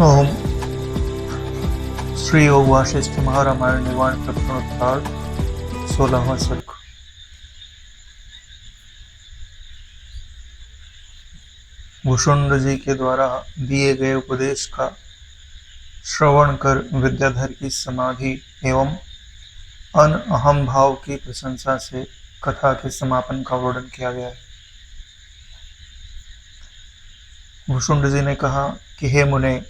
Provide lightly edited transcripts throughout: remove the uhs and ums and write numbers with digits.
ओम श्री योग वाशिष्ठ महारामायण निर्वाण प्रकरणोत्तर 16वां सर्ग। भुषुंड जी के द्वारा दिए गए उपदेश का श्रवण कर विद्याधर की समाधि एवं अहम भाव की प्रशंसा से कथा के समापन का वर्णन किया गया है। भुषुंड जी ने कहा कि हे मुने,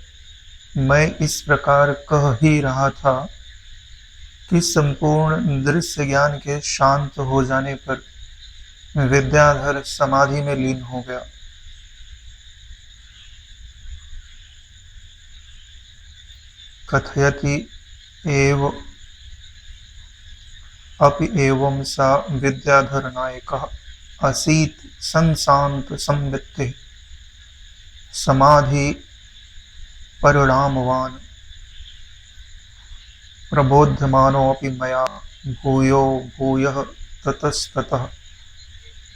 मैं इस प्रकार कह ही रहा था कि संपूर्ण दृश्य ज्ञान के शांत हो जाने पर विद्याधर समाधि में लीन हो गया। कथयति एव अपि एवं सा विद्याधर नायकः असीत संशांत संवित्ते समाधि परिणामवान् प्रबोध्यमानोऽपि मया भूयो भूयः ततस्ततः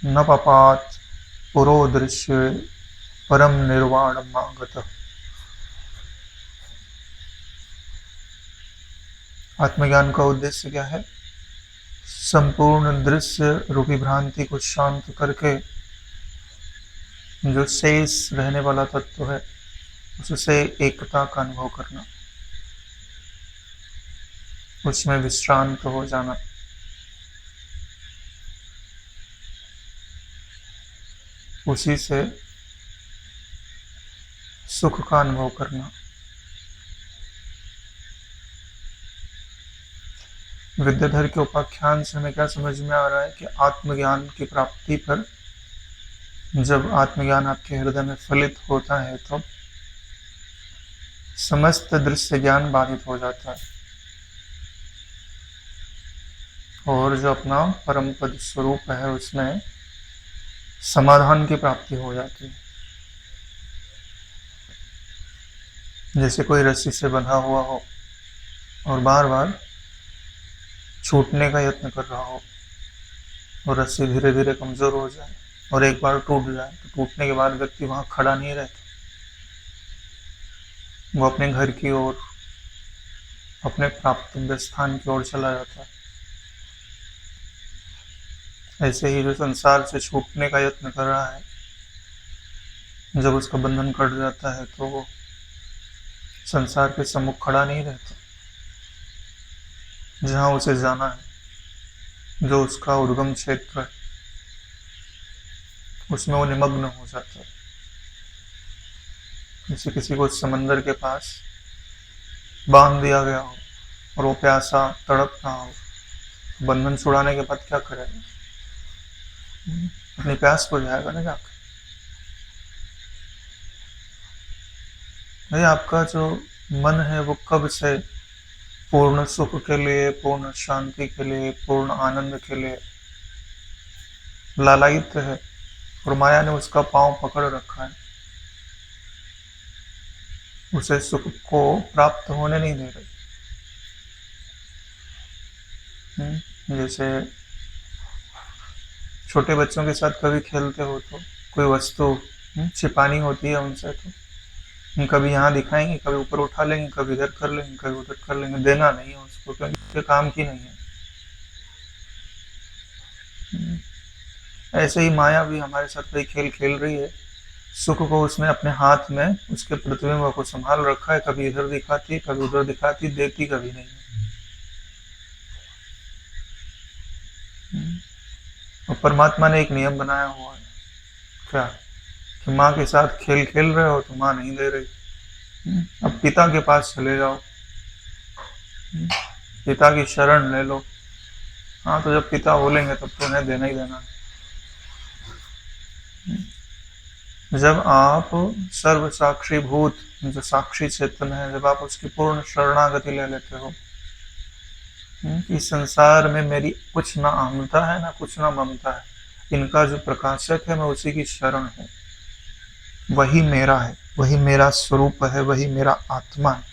न पपात पुरो दृश्ये परम निर्वाणमागतः। आत्मज्ञान का उद्देश्य क्या है? संपूर्ण दृश्य रूपी भ्रांति को शांत करके जो शेष रहने वाला तत्व है उससे एकता का अनुभव करना, उसमें विश्रांत हो जाना, उसी से सुख का अनुभव करना। विद्याधर के उपाख्यान से हमें क्या समझ में आ रहा है कि आत्मज्ञान की प्राप्ति पर, जब आत्मज्ञान आपके हृदय में फलित होता है तो समस्त दृश्य ज्ञान बाधित हो जाता है और जो अपना परम पद स्वरूप है उसमें समाधान की प्राप्ति हो जाती है। जैसे कोई रस्सी से बंधा हुआ हो और बार बार छूटने का यत्न कर रहा हो और रस्सी धीरे धीरे कमजोर हो जाए और एक बार टूट जाए तो टूटने के बाद व्यक्ति वहां खड़ा नहीं रहता, वो अपने घर की ओर, अपने प्राप्तव्य स्थान की ओर चला जाता है। ऐसे ही जो संसार से छूटने का यत्न कर रहा है, जब उसका बंधन कट जाता है तो वो संसार के सम्मुख खड़ा नहीं रहता। जहां उसे जाना है, जो उसका उद्गम क्षेत्र है, उसमें वो निमग्न हो जाता है। जैसे किसी को समंदर के पास बांध दिया गया हो और वो प्यासा तड़प रहा हो, बंधन छुड़ाने के बाद क्या करेगा? अपनी प्यास को जाएगा ना जाकर। भाई, आपका जो मन है वो कब से पूर्ण सुख के लिए, पूर्ण शांति के लिए, पूर्ण आनंद के लिए लालायित है और माया ने उसका पांव पकड़ रखा है, उसे सुख को प्राप्त होने नहीं दे रही। जैसे छोटे बच्चों के साथ कभी खेलते हो तो कोई वस्तु छिपानी होती है उनसे, तो कभी यहाँ दिखाएंगे, कभी ऊपर उठा लेंगे, कभी इधर कर लेंगे, कभी उधर कर लेंगे। देना नहीं है उसको, क्योंकि उसके काम की नहीं है। ऐसे ही माया भी हमारे साथ कोई खेल खेल रही है। सुख को उसने अपने हाथ में, उसके प्रतिबिंब को संभाल रखा है, कभी इधर दिखाती, कभी उधर दिखाती, देती कभी नहीं। और परमात्मा ने एक नियम बनाया हुआ है, क्या कि माँ के साथ खेल खेल रहे हो तो माँ नहीं दे रही, अब पिता के पास चले जाओ, पिता की शरण ले लो। हाँ, तो जब पिता बोलेंगे तब तो उन्हें देना ही देना। जब आप सर्व साक्षी भूत, जो साक्षी चेतन है, जब आप उसकी पूर्ण शरणागति ले लेते हो, इस संसार में मेरी कुछ ना अहमता है ना कुछ ना ममता है, इनका जो प्रकाशक है मैं उसी की शरण हूँ, वही मेरा है, वही मेरा स्वरूप है, वही मेरा आत्मा है,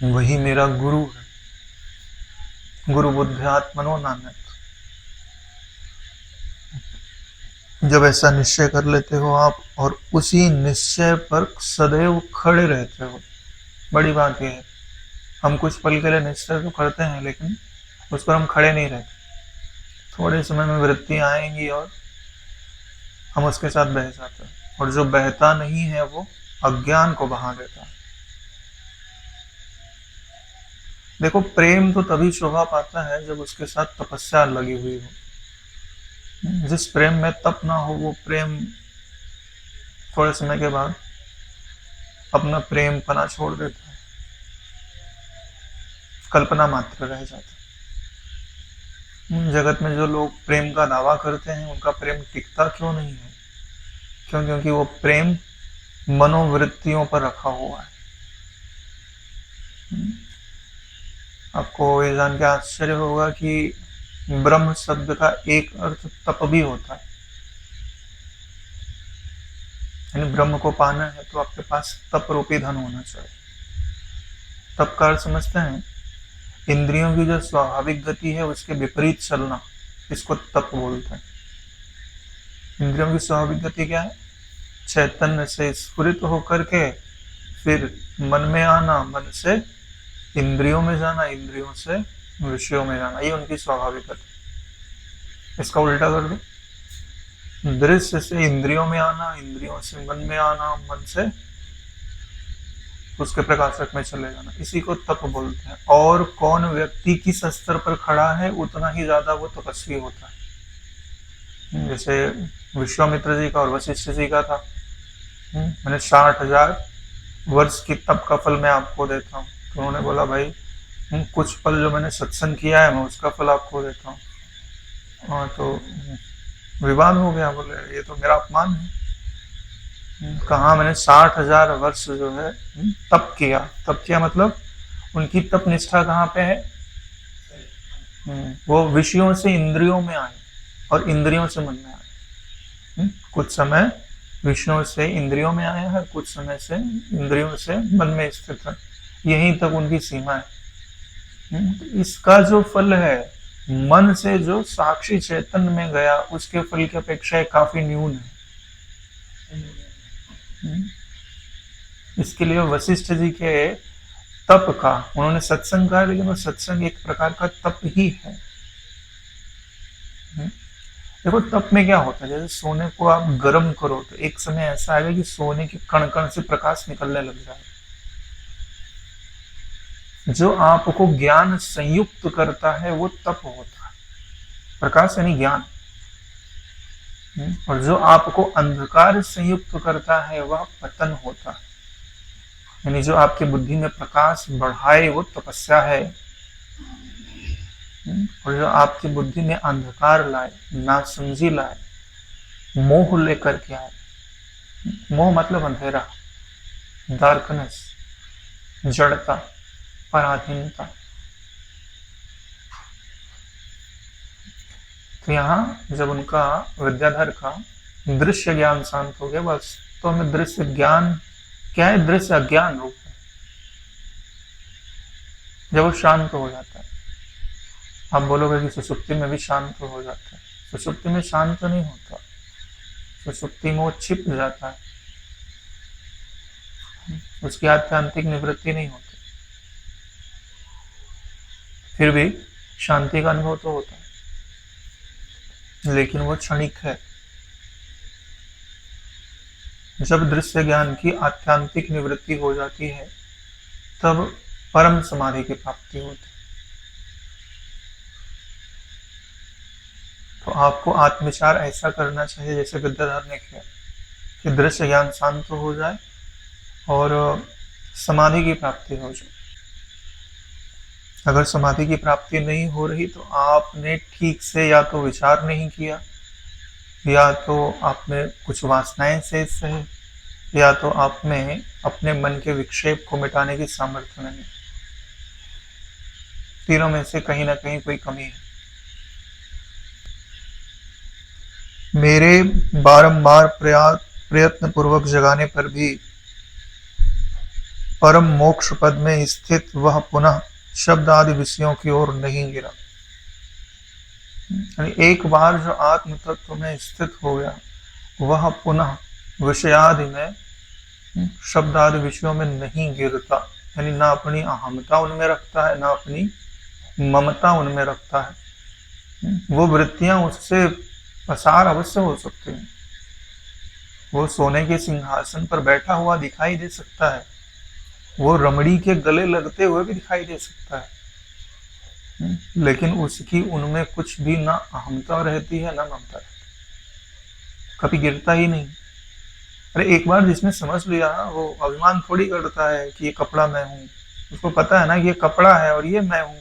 वही मेरा गुरु है। गुरु बुद्ध्यात्मनो नान्यत्। जब ऐसा निश्चय कर लेते हो आप और उसी निश्चय पर सदैव खड़े रहते हो, बड़ी बात यह है। हम कुछ पल के लिए निश्चय तो करते हैं लेकिन उस पर हम खड़े नहीं रहते। थोड़े समय में वृत्ति आएंगी और हम उसके साथ बह जाते हैं, और जो बहता नहीं है वो अज्ञान को बहा देता है। देखो, प्रेम तो तभी शोभा पाता है जब उसके साथ तपस्या लगी हुई हो। जिस प्रेम में तप ना हो वो प्रेम थोड़े समय के बाद अपना प्रेम पना छोड़ देता है, कल्पना मात्र रह जाता है। जगत में जो लोग प्रेम का दावा करते हैं उनका प्रेम टिकता क्यों नहीं है? क्यों? क्योंकि वो प्रेम मनोवृत्तियों पर रखा हुआ है। आपको ये जान के आश्चर्य होगा कि ब्रह्म शब्द का एक अर्थ तप भी होता है। यानी ब्रह्म को पाना है तो आपके पास तप रूपी धन होना चाहिए। तप का अर्थ समझते हैं? इंद्रियों की जो स्वाभाविक गति है उसके विपरीत चलना, इसको तप बोलते हैं। इंद्रियों की स्वाभाविक गति क्या है? चैतन्य से स्फुरित होकर के फिर मन में आना, मन से इंद्रियों में जाना, इंद्रियों से विषयों में जाना, ये उनकी स्वाभाविक गति। इसका उल्टा कर दो, दृश्य से इंद्रियों में आना, इंद्रियों से मन में आना, मन से उसके प्रकाशक में चले जाना, इसी को तप बोलते हैं। और कौन व्यक्ति किस स्तर पर खड़ा है उतना ही ज्यादा वो तपस्वी होता है। जैसे विश्वामित्र जी का और वशिष्ठ जी का था। मैंने 60,000 वर्ष की तप का फल मैं आपको देता हूँ। तो उन्होंने बोला, भाई कुछ पल जो मैंने सत्संग किया है मैं उसका फल आपको देता हूँ। हाँ, तो विवाद हो गया। बोले, ये तो मेरा अपमान है। कहा मैंने 60,000 वर्ष जो है तप किया। तप किया मतलब उनकी तप निष्ठा कहाँ पे है? वो विषयों से इंद्रियों में आए और इंद्रियों से मन में आए। कुछ समय विषयों से इंद्रियों में आया है, कुछ समय से इंद्रियों से मन में स्थित है। यहीं तक उनकी सीमा है। इसका जो फल है मन से जो साक्षी चैतन्य में गया उसके फल की अपेक्षा काफी न्यून है। इसके लिए वशिष्ठ जी के तप का, उन्होंने सत्संग कहा लेकिन वो सत्संग एक प्रकार का तप ही है। देखो, तप में क्या होता है, जैसे सोने को आप गर्म करो तो एक समय ऐसा आएगा कि सोने के कण कण से प्रकाश निकलने लग जाएगा। जो आपको ज्ञान संयुक्त करता है वो तप होता है, प्रकाश यानी ज्ञान। और जो आपको अंधकार संयुक्त करता है वह पतन होता है। यानी जो आपकी बुद्धि में प्रकाश बढ़ाए वो तपस्या है, और जो आपकी बुद्धि में अंधकार लाए, नासमझी लाए, मोह लेकर के आए। मोह मतलब अंधेरा, डार्कनेस, जड़ता, पराधीनता। तो यहाँ जब उनका विद्याधर का दृश्य ज्ञान शांत हो गया, वास्तव में दृश्य ज्ञान क्या है? दृश्य अज्ञान रूप है। जब वो शांत हो जाता है, आप बोलोगे कि सुषुप्ति में भी शांत हो जाता है। सुषुप्ति में शांत नहीं होता, सुषुप्ति में वो छिप जाता है, उसकी आत्यांतिक निवृत्ति नहीं होती। फिर भी शांति का अनुभव तो होता है लेकिन वो क्षणिक है। जब दृश्य ज्ञान की आत्यांतिक निवृत्ति हो जाती है तब परम समाधि की प्राप्ति होती है। तो आपको आत्मविचार ऐसा करना चाहिए जैसे विद्याधर ने किया कि दृश्य ज्ञान शांत हो जाए और समाधि की प्राप्ति हो जाए। अगर समाधि की प्राप्ति नहीं हो रही तो आपने ठीक से या तो विचार नहीं किया, या तो आपने कुछ वासनाएं से सहे, या तो आप में अपने मन के विक्षेप को मिटाने की सामर्थ्य नहीं। तीनों में से कहीं ना कहीं कोई कमी है। मेरे बारंबार प्रयत्न पूर्वक जगाने पर भी परम मोक्ष पद में स्थित वह पुनः शब्द आदि विषयों की ओर नहीं गिरा। एक बार जो आत्म तत्व में स्थित हो गया वह पुनः विषयादि में, शब्द आदि विषयों में नहीं गिरता, यानी ना अपनी अहमता उनमें रखता है, ना अपनी ममता उनमें रखता है। वो वृत्तियां उससे पसार अवश्य हो सकती हैं, वो सोने के सिंहासन पर बैठा हुआ दिखाई दे सकता है, वो रमणी के गले लगते हुए भी दिखाई दे सकता है, लेकिन उसकी उनमें कुछ भी ना अहमता रहती है ना ममता रहती, कभी गिरता ही नहीं। अरे एक बार जिसने समझ लिया वो अभिमान थोड़ी करता है कि ये कपड़ा मैं हूँ, उसको पता है ना कि ये कपड़ा है और ये मैं हूँ,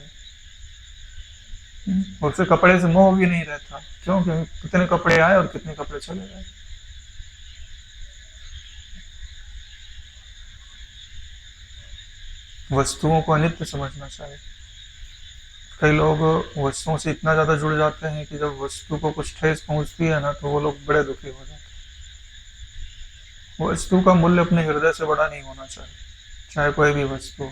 और उसे कपड़े से मोह भी नहीं रहता। क्यों? क्योंकि कितने कपड़े आए और कितने कपड़े चले गए। वस्तुओं को अनित्य समझना चाहिए। कई लोग वस्तुओं से इतना ज्यादा जुड़ जाते हैं कि जब वस्तु को कुछ ठेस पहुंचती है ना, तो वो लोग बड़े दुखी हो जाते हैं। वस्तु का मूल्य अपने हृदय से बड़ा नहीं होना चाहिए, चाहे कोई भी वस्तु।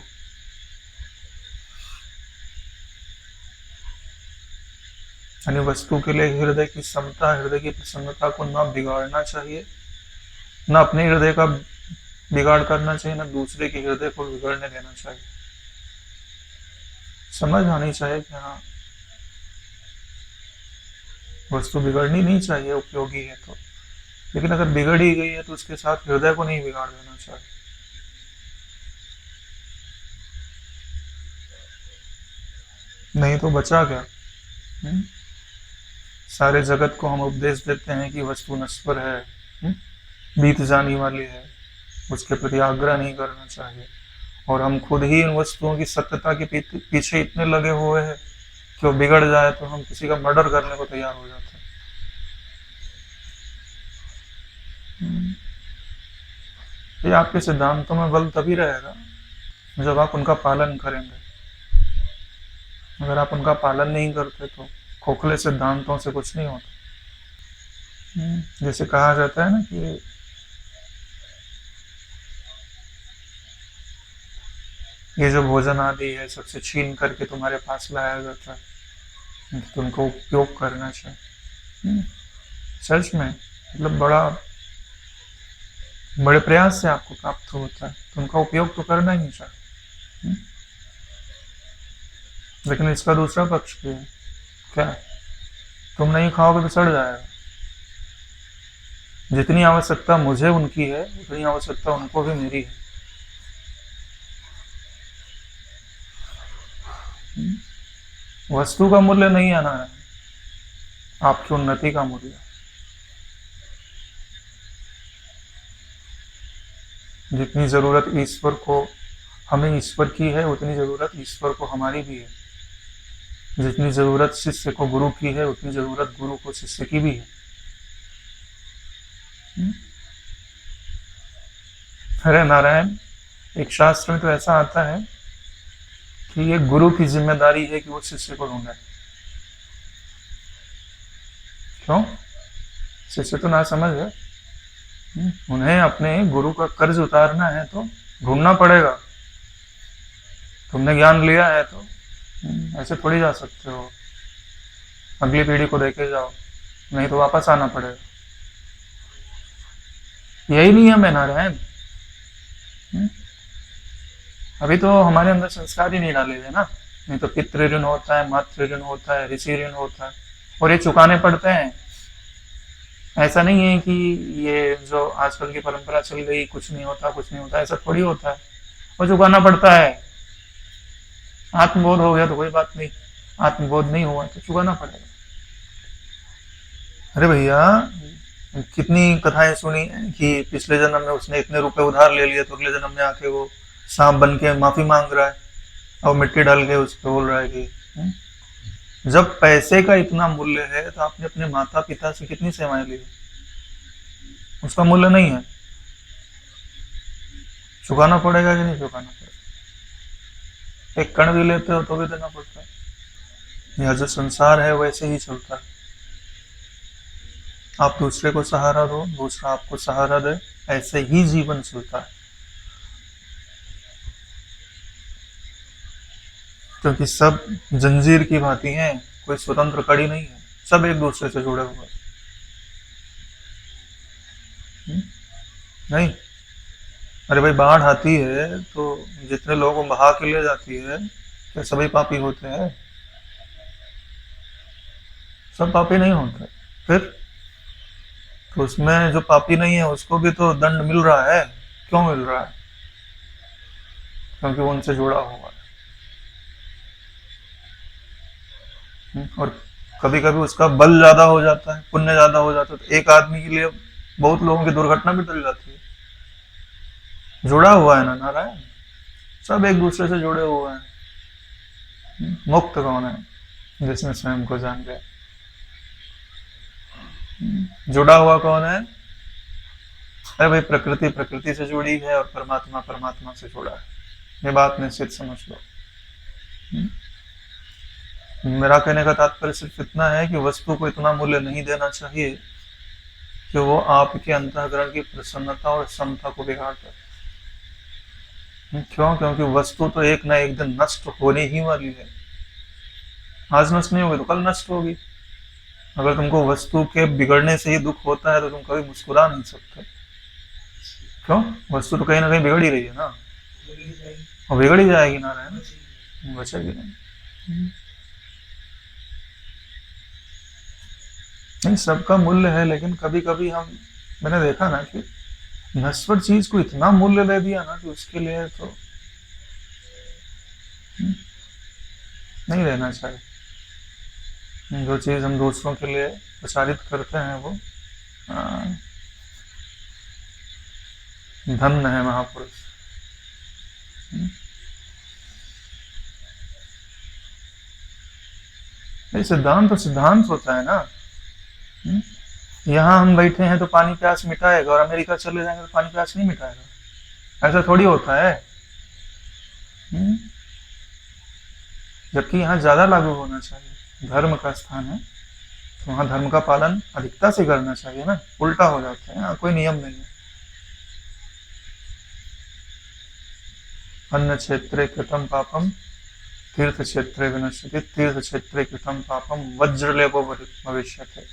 यानी वस्तु के लिए हृदय की समता, हृदय की प्रसन्नता को ना बिगाड़ना चाहिए, ना अपने हृदय का बिगाड़ करना चाहिए, ना दूसरे के हृदय को बिगड़ने देना चाहिए। समझ आनी चाहिए कि हाँ, वस्तु बिगड़नी नहीं चाहिए, उपयोगी है तो, लेकिन अगर बिगड़ ही गई है तो उसके साथ हृदय को नहीं बिगाड़ देना चाहिए। नहीं तो बचा क्या? हुँ? सारे जगत को हम उपदेश देते हैं कि वस्तु नश्वर है, हुँ? बीत जाने वाली है, उसके प्रति आग्रह नहीं करना चाहिए, और हम खुद ही इन वस्तुओं की सत्यता के पीछे इतने लगे हुए हैं कि वो बिगड़ जाए तो हम किसी का मर्डर करने को तैयार हो जाते हैं। ये आपके सिद्धांतों में बल तभी रहेगा जब आप उनका पालन करेंगे। अगर आप उनका पालन नहीं करते तो खोखले सिद्धांतों से कुछ नहीं होता। जैसे कहा जाता है ना कि ये जो भोजन आदि है सबसे छीन करके तुम्हारे पास लाया जाता है, तुमको उपयोग करना चाहिए। सच में मतलब बड़े प्रयास से आपको प्राप्त होता है, तो उनका उपयोग तो करना ही चाहिए। लेकिन इसका दूसरा पक्ष भी है, क्या? तुम नहीं खाओगे तो सड़ जाएगा। जितनी आवश्यकता मुझे उनकी है उतनी आवश्यकता उनको भी मेरी है। वस्तु का मूल्य नहीं आना है, आपकी उन्नति का मूल्य। जितनी जरूरत ईश्वर को, हमें ईश्वर की है, उतनी जरूरत ईश्वर को हमारी भी है। जितनी जरूरत शिष्य को गुरु की है, उतनी जरूरत गुरु को शिष्य की भी है। अरे नारायण, एक शास्त्र में तो ऐसा आता है कि ये गुरु की जिम्मेदारी है कि वो शिष्य को ढूंढे। क्यों? शिष्य तो ना समझ है, उन्हें अपने गुरु का कर्ज उतारना है तो ढूंढना पड़ेगा। तुमने ज्ञान लिया है तो ऐसे थोड़ी जा सकते हो, अगली पीढ़ी को देके जाओ, नहीं तो वापस आना पड़ेगा। यही नियम है नारायण। अभी तो हमारे अंदर संस्कार ही नहीं डाले हुए ना, नहीं तो पितृ ऋण होता है, मातृ ऋण होता है, ऋषि ऋण होता है, और ये चुकाने पड़ते हैं। ऐसा नहीं है कि ये जो आजकल की परंपरा चल गई कुछ नहीं होता कुछ नहीं होता, ऐसा थोड़ी होता है, वो चुकाना पड़ता है। आत्मबोध हो गया तो कोई बात नहीं, आत्मबोध नहीं हुआ तो चुकाना पड़ेगा। अरे भैया, कितनी कथाएं सुनी कि पिछले जन्म में उसने इतने रुपए उधार ले लिए तो अगले जन्म में आके वो सांप बन के माफी मांग रहा है और मिट्टी डाल के उस पर बोल रहा है कि जब पैसे का इतना मूल्य है तो आपने अपने माता पिता से कितनी सेवाएं ली, उसका मूल्य नहीं है, चुकाना पड़ेगा कि नहीं चुकाना पड़ेगा? एक कण भी लेते हो तो भी देना पड़ता है। यह जो संसार है वैसे ही चलता है। आप दूसरे को सहारा दो, दूसरा आपको सहारा दे, ऐसे ही जीवन चलता है। क्योंकि सब जंजीर की भांति हैं, कोई स्वतंत्र कड़ी नहीं है, सब एक दूसरे से जुड़े हुए हैं। नहीं, अरे भाई बाढ़ आती है तो जितने लोगों को बहा के ले जाती है, क्या सभी पापी होते हैं? सब पापी नहीं होते। फिर तो उसमें जो पापी नहीं है उसको भी तो दंड मिल रहा है। क्यों मिल रहा है? क्योंकि वो उनसे जुड़ा हुआ है। और कभी कभी उसका बल ज्यादा हो जाता है, पुण्य ज्यादा हो जाता है, तो एक आदमी के लिए बहुत लोगों की दुर्घटना भी टल जाती है। जुड़ा हुआ है ना नारायण, सब एक दूसरे से जुड़े हुए हैं। मुक्त कौन है? जिसने स्वयं को जान लिया। जुड़ा हुआ कौन है? अरे भाई प्रकृति प्रकृति से जुड़ी है और परमात्मा परमात्मा से जुड़ा है। ये बात निश्चित समझ लो। मेरा कहने का तात्पर्य सिर्फ इतना है कि वस्तु को इतना मूल्य नहीं देना चाहिए कि वो आपके अंतःकरण की प्रसन्नता और समता को बिगाड़ दे। क्यों? क्योंकि वस्तु तो एक ना एक दिन नष्ट होने ही वाली है। आज नष्ट नहीं होगी तो कल नष्ट होगी। अगर तुमको वस्तु के बिगड़ने से ही दुख होता है तो तुम कभी मुस्कुरा नहीं सकते। क्यों? वस्तु तो कहीं ना कहीं बिगड़ ही रही है ना, और बिगड़ ही जाएगी ना, रहना बचेगी नहीं। नहीं, सबका मूल्य है, लेकिन कभी कभी हम, मैंने देखा ना कि नश्वर चीज को इतना मूल्य दे दिया ना कि उसके लिए तो नहीं रहना चाहिए। जो चीज हम दूसरों के लिए प्रसारित करते हैं वो धन्य है महापुरुष। ये सिद्धांत तो सिद्धांत होता है ना। यहाँ हम बैठे हैं तो पानी प्यास मिटाएगा, और अमेरिका चले जाएंगे तो पानी प्यास नहीं मिटाएगा। ऐसा थोड़ी होता है। जबकि यहाँ ज्यादा लागू होना चाहिए। धर्म का स्थान है तो वहाँ धर्म का पालन अधिकता से करना चाहिए ना। उल्टा हो जाता है, यहाँ कोई नियम नहीं है। अन्न क्षेत्रे कृतम पापम तीर्थ क्षेत्रे विनश्यति, तीर्थ क्षेत्रे कृतम पापम वज्रलेपो भविष्यते।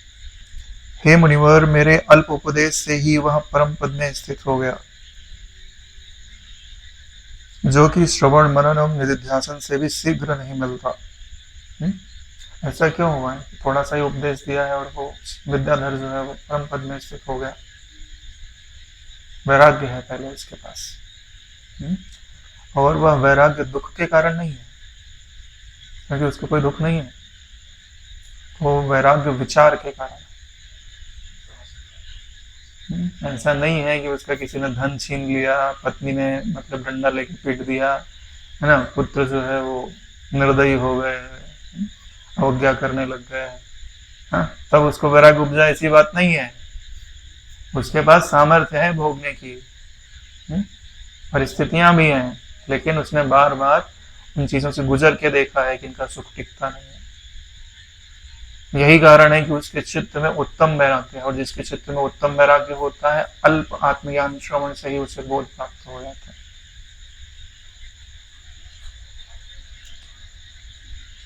हे मुनिवर, मेरे अल्प उपदेश से ही वह परम पद में स्थित हो गया, जो कि श्रवण मनन एवं निधिध्यासन से भी शीघ्र नहीं मिलता। ऐसा क्यों हुआ है? थोड़ा सा ही उपदेश दिया है और वो विद्याधर जो है वो परम पद में स्थित हो गया। वैराग्य है पहले इसके पास, और वह वैराग्य दुख के कारण नहीं है, क्योंकि उसको कोई दुख नहीं है। वो वैराग्य विचार के कारण। ऐसा नहीं है कि उसका किसी ने धन छीन लिया, पत्नी ने मतलब डंडा लेके पीट दिया, है ना, पुत्र जो है वो निर्दयी हो गए, अवज्ञा करने लग गए, हाँ, तब उसको वैराग्य उपजा, ऐसी बात नहीं है। उसके पास सामर्थ्य है भोगने की, परिस्थितियां भी हैं, लेकिन उसने बार बार उन चीजों से गुजर के देखा है कि इनका सुख टिकता नहीं है। यही कारण है कि उसके चित्त में उत्तम वैराग्य है, और जिसके चित्त में उत्तम वैराग्य होता है, अल्प आत्मज्ञान श्रवण से ही उसे बोध प्राप्त हो जाता है।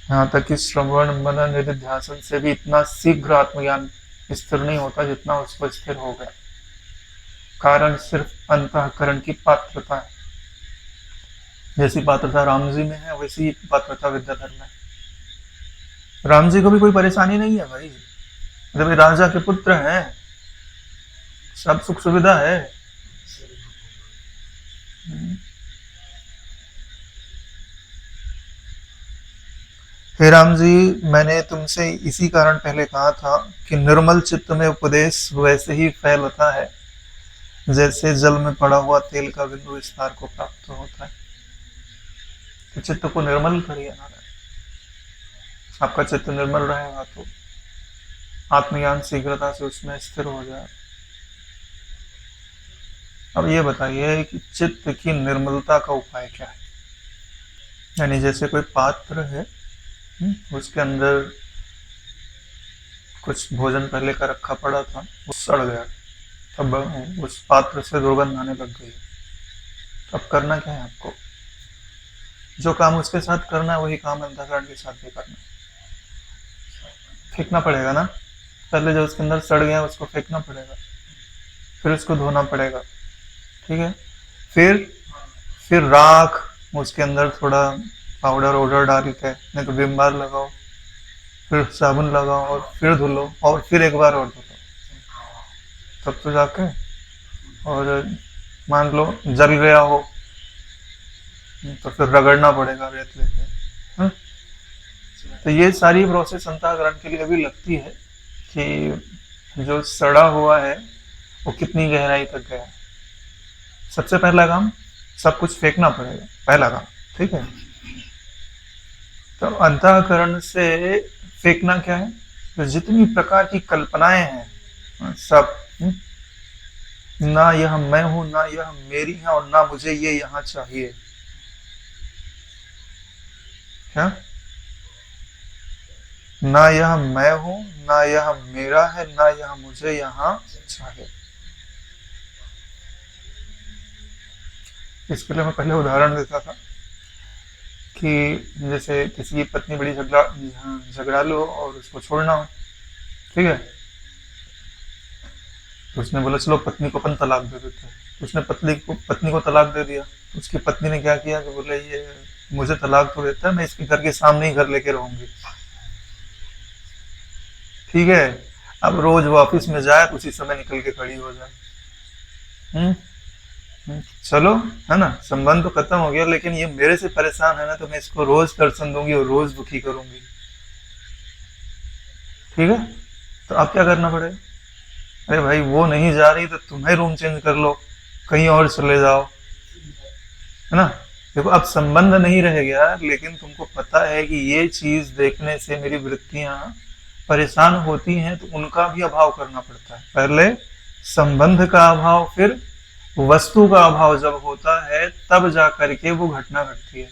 यहाँ तक कि श्रवण मनन निधिध्यासन से भी इतना शीघ्र आत्मज्ञान स्थिर नहीं होता जितना उसको स्थिर हो गया। कारण सिर्फ अंतःकरण की पात्रता है। जैसी पात्रता राम जी में है वैसी पात्रता विद्याधर में। राम जी को भी कोई परेशानी नहीं है भाई, जब राजा के पुत्र हैं, सब सुख सुविधा है। हे राम जी, मैंने तुमसे इसी कारण पहले कहा था कि निर्मल चित्त में उपदेश वैसे ही फैलता है जैसे जल में पड़ा हुआ तेल का बिंदु विस्तार को प्राप्त होता है। तो चित्त को निर्मल करिए नारायण। आपका चित्त निर्मल रहेगा तो आत्मज्ञान शीघ्रता से उसमें स्थिर हो जाए। अब ये बताइए कि चित्त की निर्मलता का उपाय क्या है? यानी जैसे कोई पात्र है, उसके अंदर कुछ भोजन पहले का रखा पड़ा था, वो सड़ गया, तब उस पात्र से दुर्गंध आने लग गई। अब करना क्या है आपको? जो काम उसके साथ करना है वही काम अंतःकरण के साथ भी करना है। फेंकना पड़ेगा ना, पहले जो उसके अंदर सड़ गया उसको फेंकना पड़ेगा, फिर उसको धोना पड़ेगा, ठीक है। फिर फिर राख, उसके अंदर थोड़ा पाउडर वाउडर डाल के, नहीं तो विम बार लगाओ, फिर साबुन लगाओ और फिर धुलो और फिर एक बार और धुलो, तब तो जाके। और मान लो जल गया हो तो फिर रगड़ना पड़ेगा रेत लेके। हाँ? तो ये सारी प्रोसेस अंतःकरण के लिए भी लगती है कि जो सड़ा हुआ है वो कितनी गहराई तक गया। सबसे पहला काम, सब कुछ फेंकना पड़ेगा, पहला काम, ठीक है। तो अंतःकरण से फेंकना क्या है, तो जितनी प्रकार की कल्पनाएं हैं सब, ना यह मैं हूं, ना यह मेरी है, और ना मुझे ये यहाँ चाहिए। क्या? ना यह मैं हूं, ना यह मेरा है, ना यह मुझे यहाँ चाहिए। इसके लिए मैं पहले उदाहरण देता था कि जैसे किसी की पत्नी बड़ी झगड़ालू हो और उसको छोड़ना हो, ठीक है। तो उसने बोला चलो पत्नी को अपन तलाक दे देते हैं। तो उसने पत्नी को तलाक दे दिया। तो उसकी पत्नी ने क्या किया कि बोले ये मुझे तलाक तो देता है, मैं इसके घर के सामने ही घर लेके रहूंगी, ठीक है। अब रोज वो ऑफिस में जाए तो उसी समय निकल के खड़ी हो जाए। हम्म चलो, है ना, संबंध तो खत्म हो गया, लेकिन ये मेरे से परेशान है ना, तो मैं इसको रोज दर्शन दूंगी और रोज दुखी करूंगी, ठीक है। तो अब क्या करना पड़ेगा, अरे भाई वो नहीं जा रही तो तुम्हें रूम चेंज कर लो, कहीं और चले जाओ, है ना। देखो अब संबंध नहीं रह गया, लेकिन तुमको पता है कि ये चीज देखने से मेरी वृत्तियां परेशान होती हैं, तो उनका भी अभाव करना पड़ता है। पहले संबंध का अभाव, फिर वस्तु का अभाव जब होता है तब जा करके वो घटना घटती है।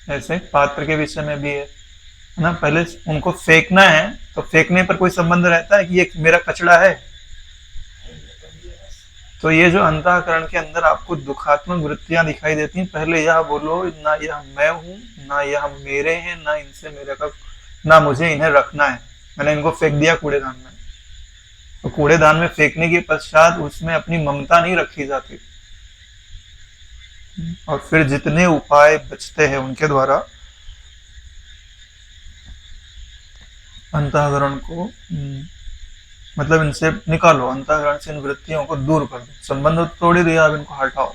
ऐसे पात्र के विषय में भी है ना, पहले उनको फेंकना है तो फेंकने पर कोई संबंध रहता है कि ये मेरा कचड़ा है। तो ये जो अंतःकरण के अंदर आपको दुखात्मक वृत्तियां दिखाई देती हैं, पहले यह बोलो ना यह मैं हूं, ना यह मेरे हैं, ना इनसे मेरे का, ना मुझे इन्हें रखना है, मैंने इनको फेंक दिया कूड़ेदान में। तो कूड़ेदान में फेंकने के पश्चात उसमें अपनी ममता नहीं रखी जाती, और फिर जितने उपाय बचते हैं उनके द्वारा अंतःकरण को मतलब इनसे निकालो, अंतःकरण से इन वृत्तियों को दूर कर दो। संबंध तो तोड़ ही दिया, अब इनको हटाओ।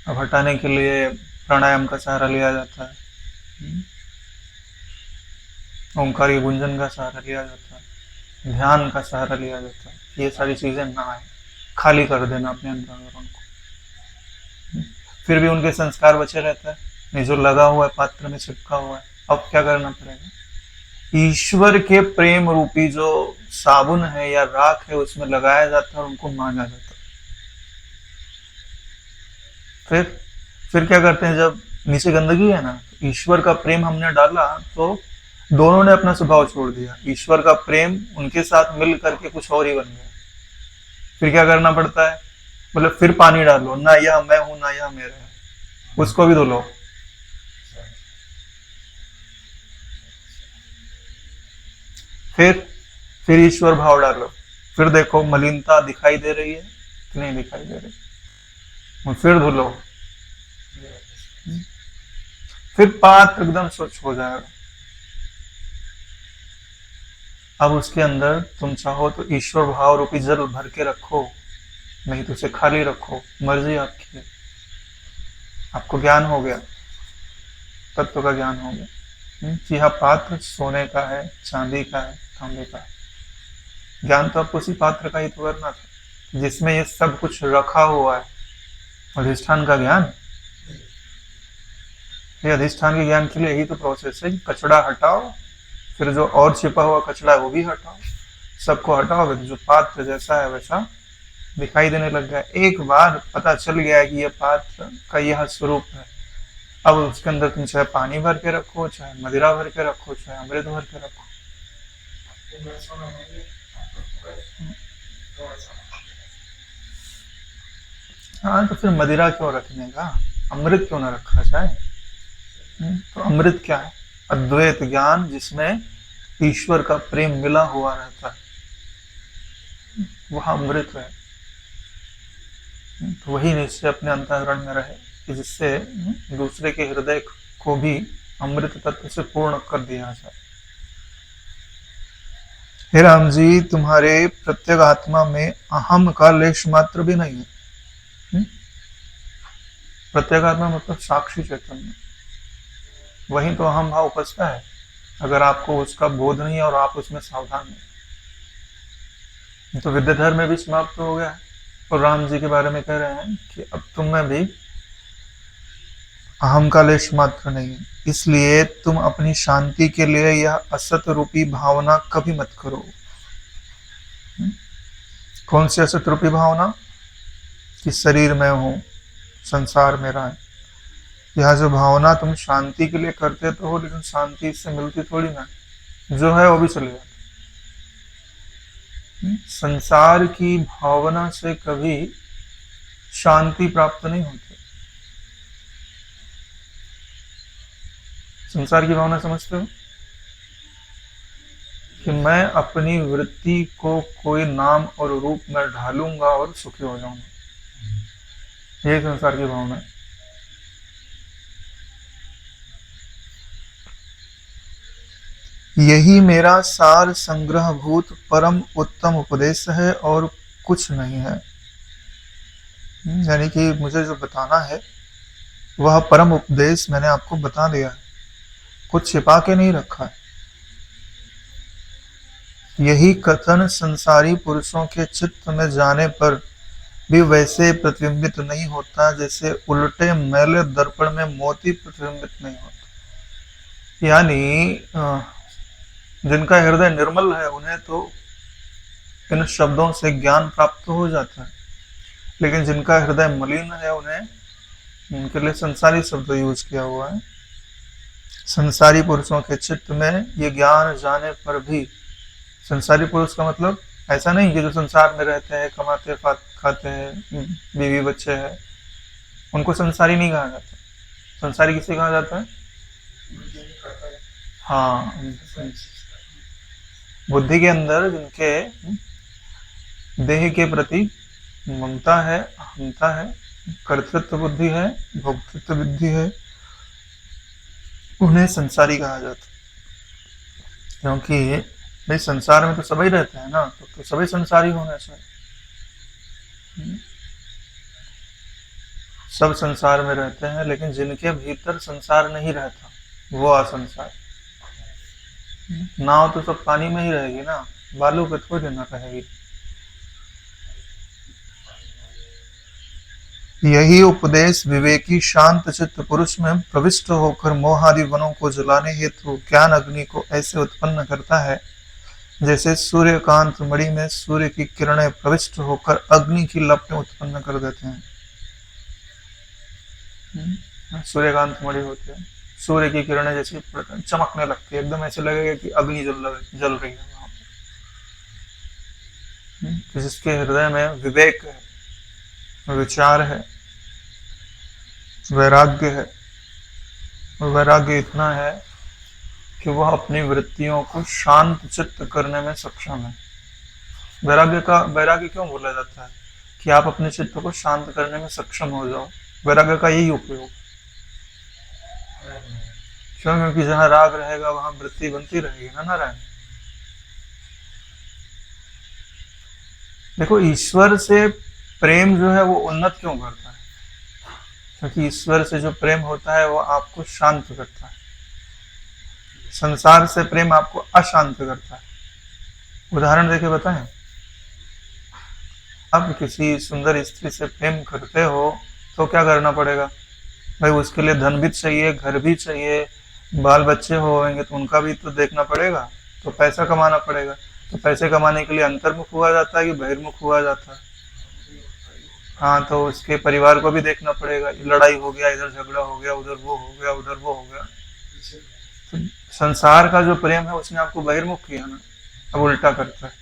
अब हटाने के लिए प्राणायाम का सहारा लिया जाता है, ओंकार की गुंजन का सहारा लिया जाता है, ध्यान का सहारा लिया जाता है। ये सारी चीजें ना आए, खाली कर देना अपने अंतःकरण को। फिर भी उनके संस्कार बचे रहता है, नहीं जो लगा हुआ है पात्र में चिपका हुआ है। अब क्या करना पड़ेगा, ईश्वर के प्रेम रूपी जो साबुन है या राख है उसमें लगाया जाता है और उनको मांगा जाता है। फिर क्या करते हैं, जब नीचे गंदगी है ना, ईश्वर का प्रेम हमने डाला तो दोनों ने अपना स्वभाव छोड़ दिया, ईश्वर का प्रेम उनके साथ मिल करके कुछ और ही बन गया। फिर क्या करना पड़ता है, बोले फिर पानी डालो, ना यह मैं हूं, ना यह मेरा है, उसको भी धुलो। फिर ईश्वर भाव डालो, फिर देखो मलिनता दिखाई दे रही है कि नहीं दिखाई दे रही, फिर धुलो, फिर पात्र एकदम स्वच्छ हो जाएगा। अब उसके अंदर तुम चाहो तो ईश्वर भाव रूपी जल भर के रखो, नहीं तो उसे खाली रखो, मर्जी आपकी है। आपको ज्ञान हो गया, तत्व का ज्ञान हो गया कि यह पात्र सोने का है, चांदी का है, तांबे का है। ज्ञान तो आपको उसी पात्र का ही तो करना था जिसमें ये सब कुछ रखा हुआ है। अधिष्ठान का ज्ञान, ये अधिष्ठान के ज्ञान के लिए यही तो प्रोसेस है, कचड़ा हटाओ, फिर जो और छिपा हुआ कचड़ा है वो भी हटाओ, सबको हटाओगे तो जो पात्र जैसा है वैसा दिखाई देने लग गया। एक बार पता चल गया कि यह पात्र का यह स्वरूप है, अब उसके अंदर तुम चाहे पानी भर के रखो, चाहे मदिरा भर के रखो, चाहे अमृत भर के रखो। हाँ तो फिर मदिरा क्यों रखने का, अमृत क्यों ना रखा जाए। तो अमृत क्या है, अद्वैत ज्ञान जिसमें ईश्वर का प्रेम मिला हुआ रहता है, वह अमृत है। तो वही निश्चय अपने अंतःकरण में रहे कि जिससे दूसरे के हृदय को भी अमृत तत्व से पूर्ण कर दिया जाए। हे राम जी, तुम्हारे प्रत्येक आत्मा में अहम का लेश मात्र भी नहीं है। प्रत्येक आत्मा मतलब साक्षी चैतन्य, वही तो अहम भाव उपजता है अगर आपको उसका बोध नहीं है और आप उसमें सावधान नहीं। तो विद्याधर में भी समाप्त हो गया और राम जी के बारे में कह रहे हैं कि अब तुम में भी अहम का लेश मात्र नहीं है, इसलिए तुम अपनी शांति के लिए यह असत रूपी भावना कभी मत करो। कौन सी असत रूपी भावना? कि शरीर में हूं, संसार मेरा है। यह जो भावना तुम शांति के लिए करते तो हो, लेकिन शांति इससे मिलती थोड़ी ना, जो है वो भी चले जाता। संसार की भावना से कभी शांति प्राप्त नहीं होती। संसार की भावना समझते हो? कि मैं अपनी वृत्ति को कोई नाम और रूप में ढालूंगा और सुखी हो जाऊंगा, यही संसार की भावना है। यही मेरा सार संग्रहभूत परम उत्तम उपदेश है और कुछ नहीं है। यानी कि मुझे जो बताना है वह परम उपदेश मैंने आपको बता दिया है, कुछ छिपा के नहीं रखा है। यही कथन संसारी पुरुषों के चित्त में जाने पर भी वैसे प्रतिबिंबित नहीं होता जैसे उल्टे मैले दर्पण में मोती प्रतिबिंबित नहीं होता। यानी जिनका हृदय निर्मल है उन्हें तो इन शब्दों से ज्ञान प्राप्त हो जाता है, लेकिन जिनका हृदय मलिन है उनके लिए संसारी शब्द यूज किया हुआ है। संसारी पुरुषों के चित्त में ये ज्ञान जाने पर भी, संसारी पुरुष का मतलब ऐसा नहीं कि जो संसार में रहते हैं, कमाते खाते हैं, बीवी बच्चे हैं, उनको संसारी नहीं कहा जाता। संसारी किसे कहा जाता है? हाँ, बुद्धि के अंदर जिनके देह के प्रति ममता है, अहंता है, कर्तृत्व बुद्धि है, भोक्तृत्व बुद्धि है, उन्हें संसारी कहा जाता। क्योंकि भाई संसार में तो सभी रहते हैं ना, तो सभी संसारी होने चाहिए। सब संसार में रहते हैं, लेकिन जिनके भीतर संसार नहीं रहता वो असंसार। नाव तो सब पानी में ही रहेगी ना, बालू पे थोड़ी ना रहेगी। यही उपदेश विवेकी शांत चित्त पुरुष में प्रविष्ट होकर मोहादि वनों को जलाने हेतु ज्ञान अग्नि को ऐसे उत्पन्न करता है जैसे सूर्यकांत मणि में सूर्य की किरणें प्रविष्ट होकर अग्नि की लपटें उत्पन्न कर देते हैं। सूर्यकांत मणि होते हैं, सूर्य की किरणें जैसे चमकने लगती है, एकदम ऐसे लगेगा कि अग्नि जल रही है वहां पर। जिसके हृदय में विवेक है, विचार है, वैराग्य है, और वैराग्य इतना है कि वह अपनी वृत्तियों को शांत चित्त करने में सक्षम है। वैराग्य क्यों बोला जाता है? कि आप अपने चित्त को शांत करने में सक्षम हो जाओ। वैराग्य का यही उपयोग। क्यों? क्योंकि जहां राग रहेगा वहां वृत्ति बनती रहेगी ना नारायण। देखो, ईश्वर से प्रेम जो है वो उन्नत क्यों करता है? क्योंकि ईश्वर से जो प्रेम होता है वो आपको शांत करता है। संसार से प्रेम आपको अशांत करता है। उदाहरण देके बताएं, आप किसी सुंदर स्त्री से प्रेम करते हो तो क्या करना पड़ेगा भाई? उसके लिए धन भी चाहिए, घर भी चाहिए, बाल बच्चे होंगे तो उनका भी तो देखना पड़ेगा, तो पैसा कमाना पड़ेगा। तो पैसे कमाने के लिए अंतर्मुख हुआ जाता है कि बहिर्मुख हुआ जाता है? हाँ, तो उसके परिवार को भी देखना पड़ेगा। लड़ाई हो गया, इधर झगड़ा हो गया, उधर वो हो गया, उधर वो हो गया। तो संसार का जो प्रेम है उसने आपको बहिर्मुख किया ना। अब उल्टा करता है,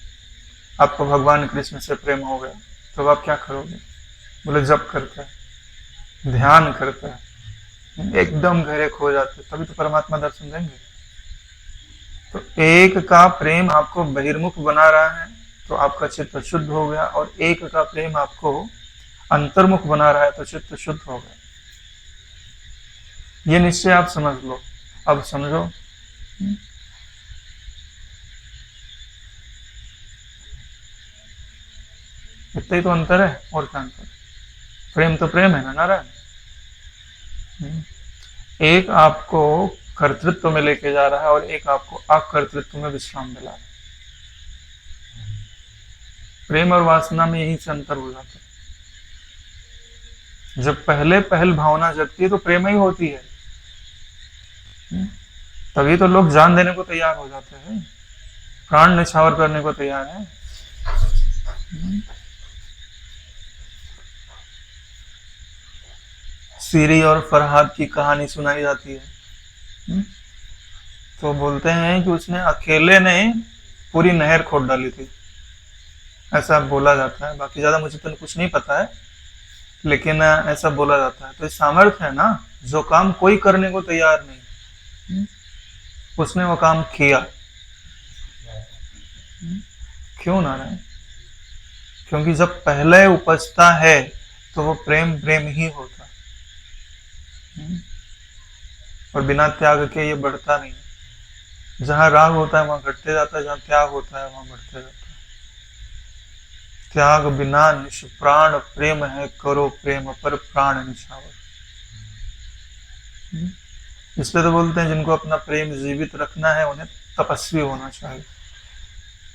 आपको भगवान कृष्ण से प्रेम हो गया तो आप क्या करोगे? बोले जप करता है, ध्यान करता है, एकदम गहरे खो जाते, तभी तो परमात्मा दर्शन देंगे। तो एक का प्रेम आपको बहिर्मुख बना रहा है तो आपका चित्त शुद्ध हो गया, और एक का प्रेम आपको अंतर्मुख बना रहा है तो चित्त शुद्ध हो गया। ये निश्चय आप समझ लो। अब समझो, इतना ही तो अंतर है, और क्या अंतर? प्रेम तो प्रेम है ना नारायण। एक आपको कर्तृत्व में लेके जा रहा है और एक आपको अकर्तृत्व में विश्राम दिला रहा है। प्रेम और वासना में यही से अंतर हो जाता है। जब पहले पहल भावना जगती है तो प्रेम ही होती है, तभी तो लोग जान देने को तैयार हो जाते हैं, प्राण निछावर करने को तैयार है। सीरी और फरहाद की कहानी सुनाई जाती है, तो बोलते हैं कि उसने अकेले ने पूरी नहर खोद डाली थी, ऐसा बोला जाता है। बाकी ज्यादा मुझे तो कुछ नहीं पता है, लेकिन ऐसा बोला जाता है। तो ये सामर्थ्य है ना, जो काम कोई करने को तैयार नहीं, उसने वो काम किया। क्यों नारायण? क्योंकि जब पहले उपजता है तो वो प्रेम प्रेम ही होता है, और बिना त्याग के ये बढ़ता नहीं। जहां राग होता है वहां घटते जाता है, जहां त्याग होता है वहां बढ़ते जाता है। त्याग बिना निष्प्राण प्रेम है, करो प्रेम पर प्राण निछावर। इसलिए तो बोलते हैं जिनको अपना प्रेम जीवित रखना है उन्हें तपस्वी होना चाहिए।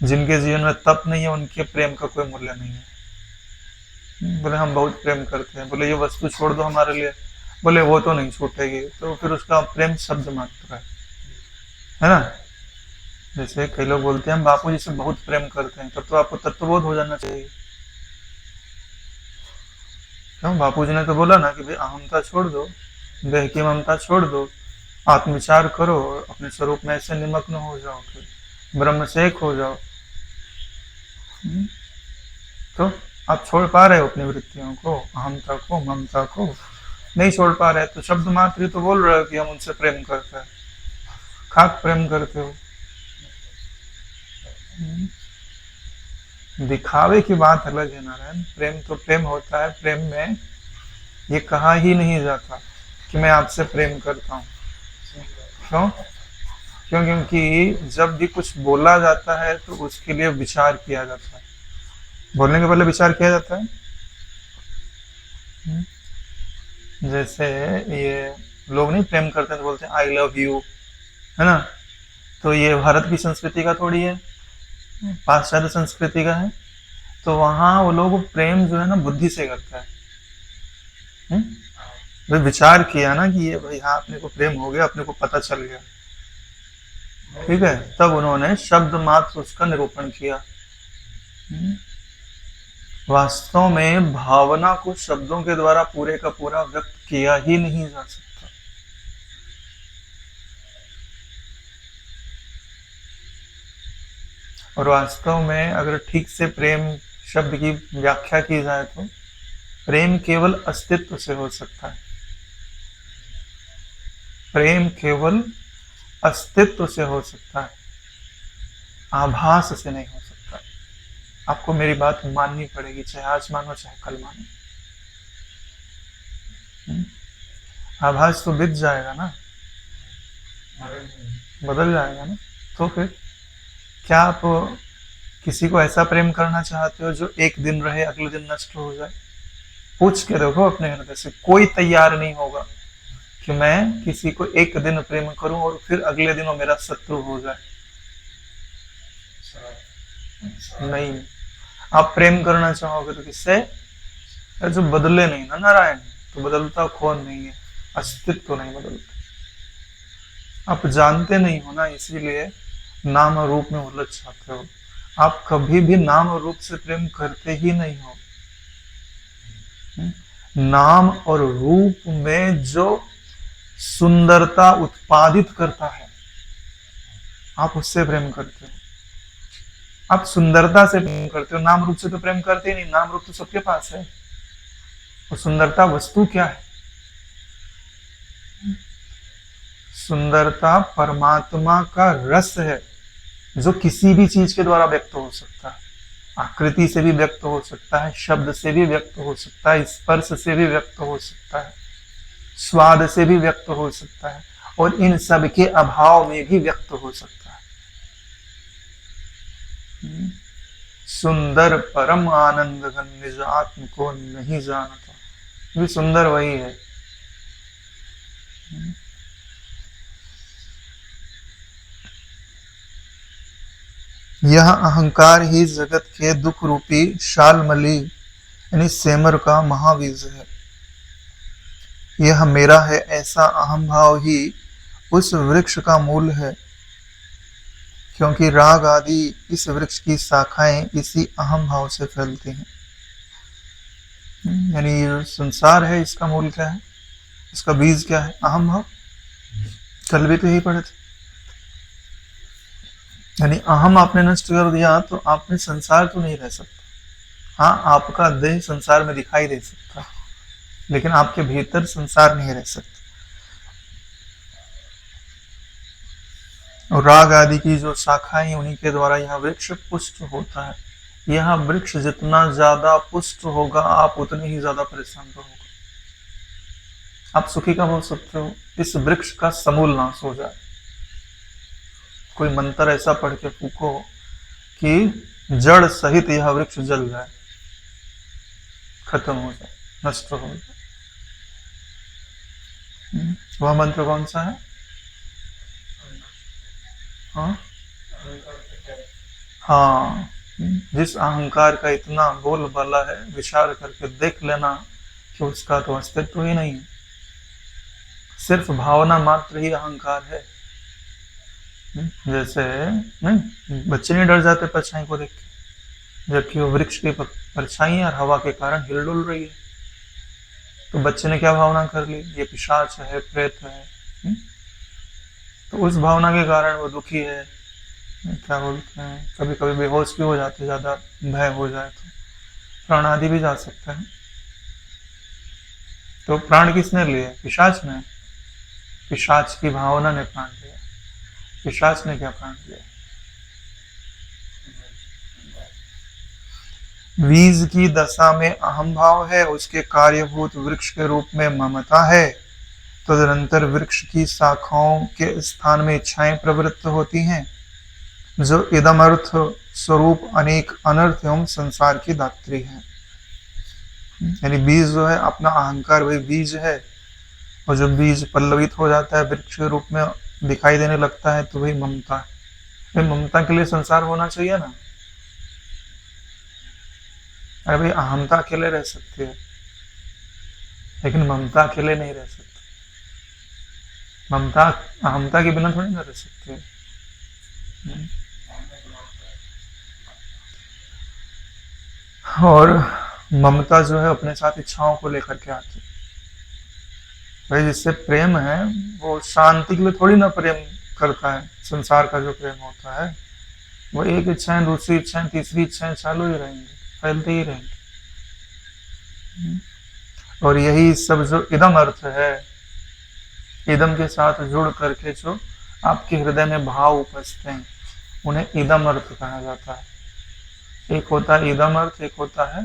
जिनके जीवन में तप नहीं है उनके प्रेम का कोई मूल्य नहीं है। बोले हम बहुत प्रेम करते हैं, बोले ये वस्तु छोड़ दो हमारे लिए, बोले वो तो नहीं छूटेगी, तो फिर उसका प्रेम शब्द मात्र है ना। जैसे कई लोग बोलते हैं हम बापू जी से बहुत प्रेम करते हैं, तब तो आपको तत्वबोध हो जाना चाहिए। क्यों? बापू जी ने तो बोला ना कि भाई अहमता छोड़ दो, देह की ममता छोड़ दो, आत्मविचार करो, अपने स्वरूप में ऐसे निमग्न हो जाओ कि ब्रह्म से एक हो जाओ। तो आप छोड़ पा रहे हो अपनी वृत्तियों को, अहमता को, ममता को? नहीं छोड़ पा रहे, तो शब्द मात्र तो बोल रहे हो कि हम उनसे प्रेम करते हैं। खाक प्रेम करते हो। दिखावे की बात अलग है नारायण, प्रेम तो प्रेम होता है। प्रेम में ये कहा ही नहीं जाता कि मैं आपसे प्रेम करता हूँ। क्यों? क्योंकि जब भी कुछ बोला जाता है तो उसके लिए विचार किया जाता है। बोलने के पहले विचार किया जाता है। जैसे ये लोग नहीं प्रेम करते तो बोलते हैं आई लव यू, है ना। तो ये भारत की संस्कृति का थोड़ी है, पाश्चात्य संस्कृति का है। तो वहां वो लोग प्रेम जो है ना बुद्धि से करता है। वे विचार किया ना कि ये भाई हाँ अपने को प्रेम हो गया, अपने को पता चल गया, ठीक है, तब उन्होंने शब्द मात्र उसका निरूपण किया। वास्तव में भावना को शब्दों के द्वारा पूरे का पूरा व्यक्त किया ही नहीं जा सकता। और वास्तव में अगर ठीक से प्रेम शब्द की व्याख्या की जाए तो प्रेम केवल अस्तित्व से हो सकता है। प्रेम केवल अस्तित्व से हो सकता है, आभास से नहीं हो सकता। आपको मेरी बात माननी पड़ेगी, चाहे आज मानो चाहे कल मानो। आभास तो बीत जाएगा ना, बदल जाएगा ना। तो फिर क्या आप किसी को ऐसा प्रेम करना चाहते हो जो एक दिन रहे अगले दिन नष्ट हो जाए? पूछ के देखो अपने हृदय से, कोई तैयार नहीं होगा कि मैं किसी को एक दिन प्रेम करूं और फिर अगले दिन वो मेरा शत्रु हो जाए। नहीं, आप प्रेम करना चाहोगे तो किससे? जो बदले नहीं ना नारायण, तो बदलता कौन नहीं है, अस्तित्व तो नहीं बदलता। आप जानते नहीं हो ना, इसीलिए नाम और रूप में उलझ जाते हो। आप कभी भी नाम और रूप से प्रेम करते ही नहीं हो। नाम और रूप में जो सुंदरता उत्पादित करता है आप उससे प्रेम करते हो। आप सुंदरता से प्रेम करते हो, नाम रूप से तो प्रेम करते ही नहीं। नाम रूप तो सबके पास है, और सुंदरता वस्तु क्या है? सुंदरता परमात्मा का रस है जो किसी भी चीज के द्वारा व्यक्त हो सकता है। आकृति से भी व्यक्त हो सकता है, शब्द से भी व्यक्त हो सकता है, स्पर्श से भी व्यक्त हो सकता है, स्वाद से भी व्यक्त हो सकता है, और इन सब के अभाव में भी व्यक्त हो सकता है। सुंदर परम आनंद घन निज आत्म को नहीं जानता, भी सुंदर वही है। यह अहंकार ही जगत के दुख रूपी शालमली यानी सेमर का महाबीज है। यह मेरा है ऐसा अहम भाव ही उस वृक्ष का मूल है, क्योंकि राग आदि इस वृक्ष की शाखाएं इसी अहम भाव से फैलती हैं। यानी ये जो संसार है इसका मूल क्या है, इसका बीज क्या है, अहम भाव। कल भी तो यही पढ़े थे। यानी अहम आपने नष्ट कर दिया तो आपने संसार तो नहीं रह सकता। हाँ, आपका देह संसार में दिखाई दे सकता, लेकिन आपके भीतर संसार नहीं रह सकता। और राग आदि की जो शाखाएं उन्हीं के द्वारा यह वृक्ष पुष्ट होता है। यह वृक्ष जितना ज्यादा पुष्ट होगा आप उतने ही ज्यादा परेशान रहोगे। आप सुखी कब हो सकते हो, इस वृक्ष का समूल नाश हो जाए। कोई मंत्र ऐसा पढ़ के फूको कि जड़ सहित यह वृक्ष जल जाए, खत्म हो जाए, नष्ट हो जाए। वह मंत्र कौन सा है? हाँ, जिस अहंकार का इतना बोलबाला है, विचार करके देख लेना कि उसका तो अस्तित्व ही नहीं है, सिर्फ भावना मात्र ही अहंकार है। जैसे नहीं, बच्चे नहीं डर जाते परछाई को देख के, जबकि वो वृक्ष की परछाई और हवा के कारण हिल डुल रही है। तो बच्चे ने क्या भावना कर ली, ये पिशाच है, प्रेत है। तो उस भावना के कारण वो दुखी है, क्या बोलते हैं, कभी कभी बेहोश भी हो जाते, ज्यादा भय हो जाए तो प्राण आदि भी जा सकता है। तो प्राण किसने लिए? पिशाच ने। पिशाच की भावना ने प्राण लिया। पिशाच ने क्या प्राण लिया? बीज की दशा में अहम भाव है, उसके कार्यभूत वृक्ष के रूप में ममता है। तदनंतर वृक्ष की शाखाओं के स्थान में इच्छाएं प्रवृत्त होती हैं, जो इदम अर्थ स्वरूप अनेक अनर्थ एवं संसार की दात्री है। यानी बीज जो है अपना अहंकार, वही बीज है, और जब बीज पल्लवित हो जाता है, वृक्ष के रूप में दिखाई देने लगता है, तो वही ममता है। भाई ममता के लिए संसार होना चाहिए ना। अरे भाई अहमता अकेले रह सकती है, लेकिन ममता अकेले नहीं रह सकती। ममता अहमता के बिना थोड़ी ना रह सकती है। और ममता जो है अपने साथ इच्छाओं को लेकर के आती है। भाई जिससे प्रेम है वो शांति के लिए थोड़ी ना प्रेम करता है। संसार का जो प्रेम होता है वो एक इच्छाएं, दूसरी इच्छाएं, तीसरी इच्छाएं चालू ही रहेंगे, फैलते ही रहेंगे। और यही सब जो इदम अर्थ है, इदम के साथ जुड़ करके जो आपके हृदय में भाव उपजते हैं, उन्हें इदम अर्थ कहा जाता है। एक होता है इदम अर्थ, एक होता है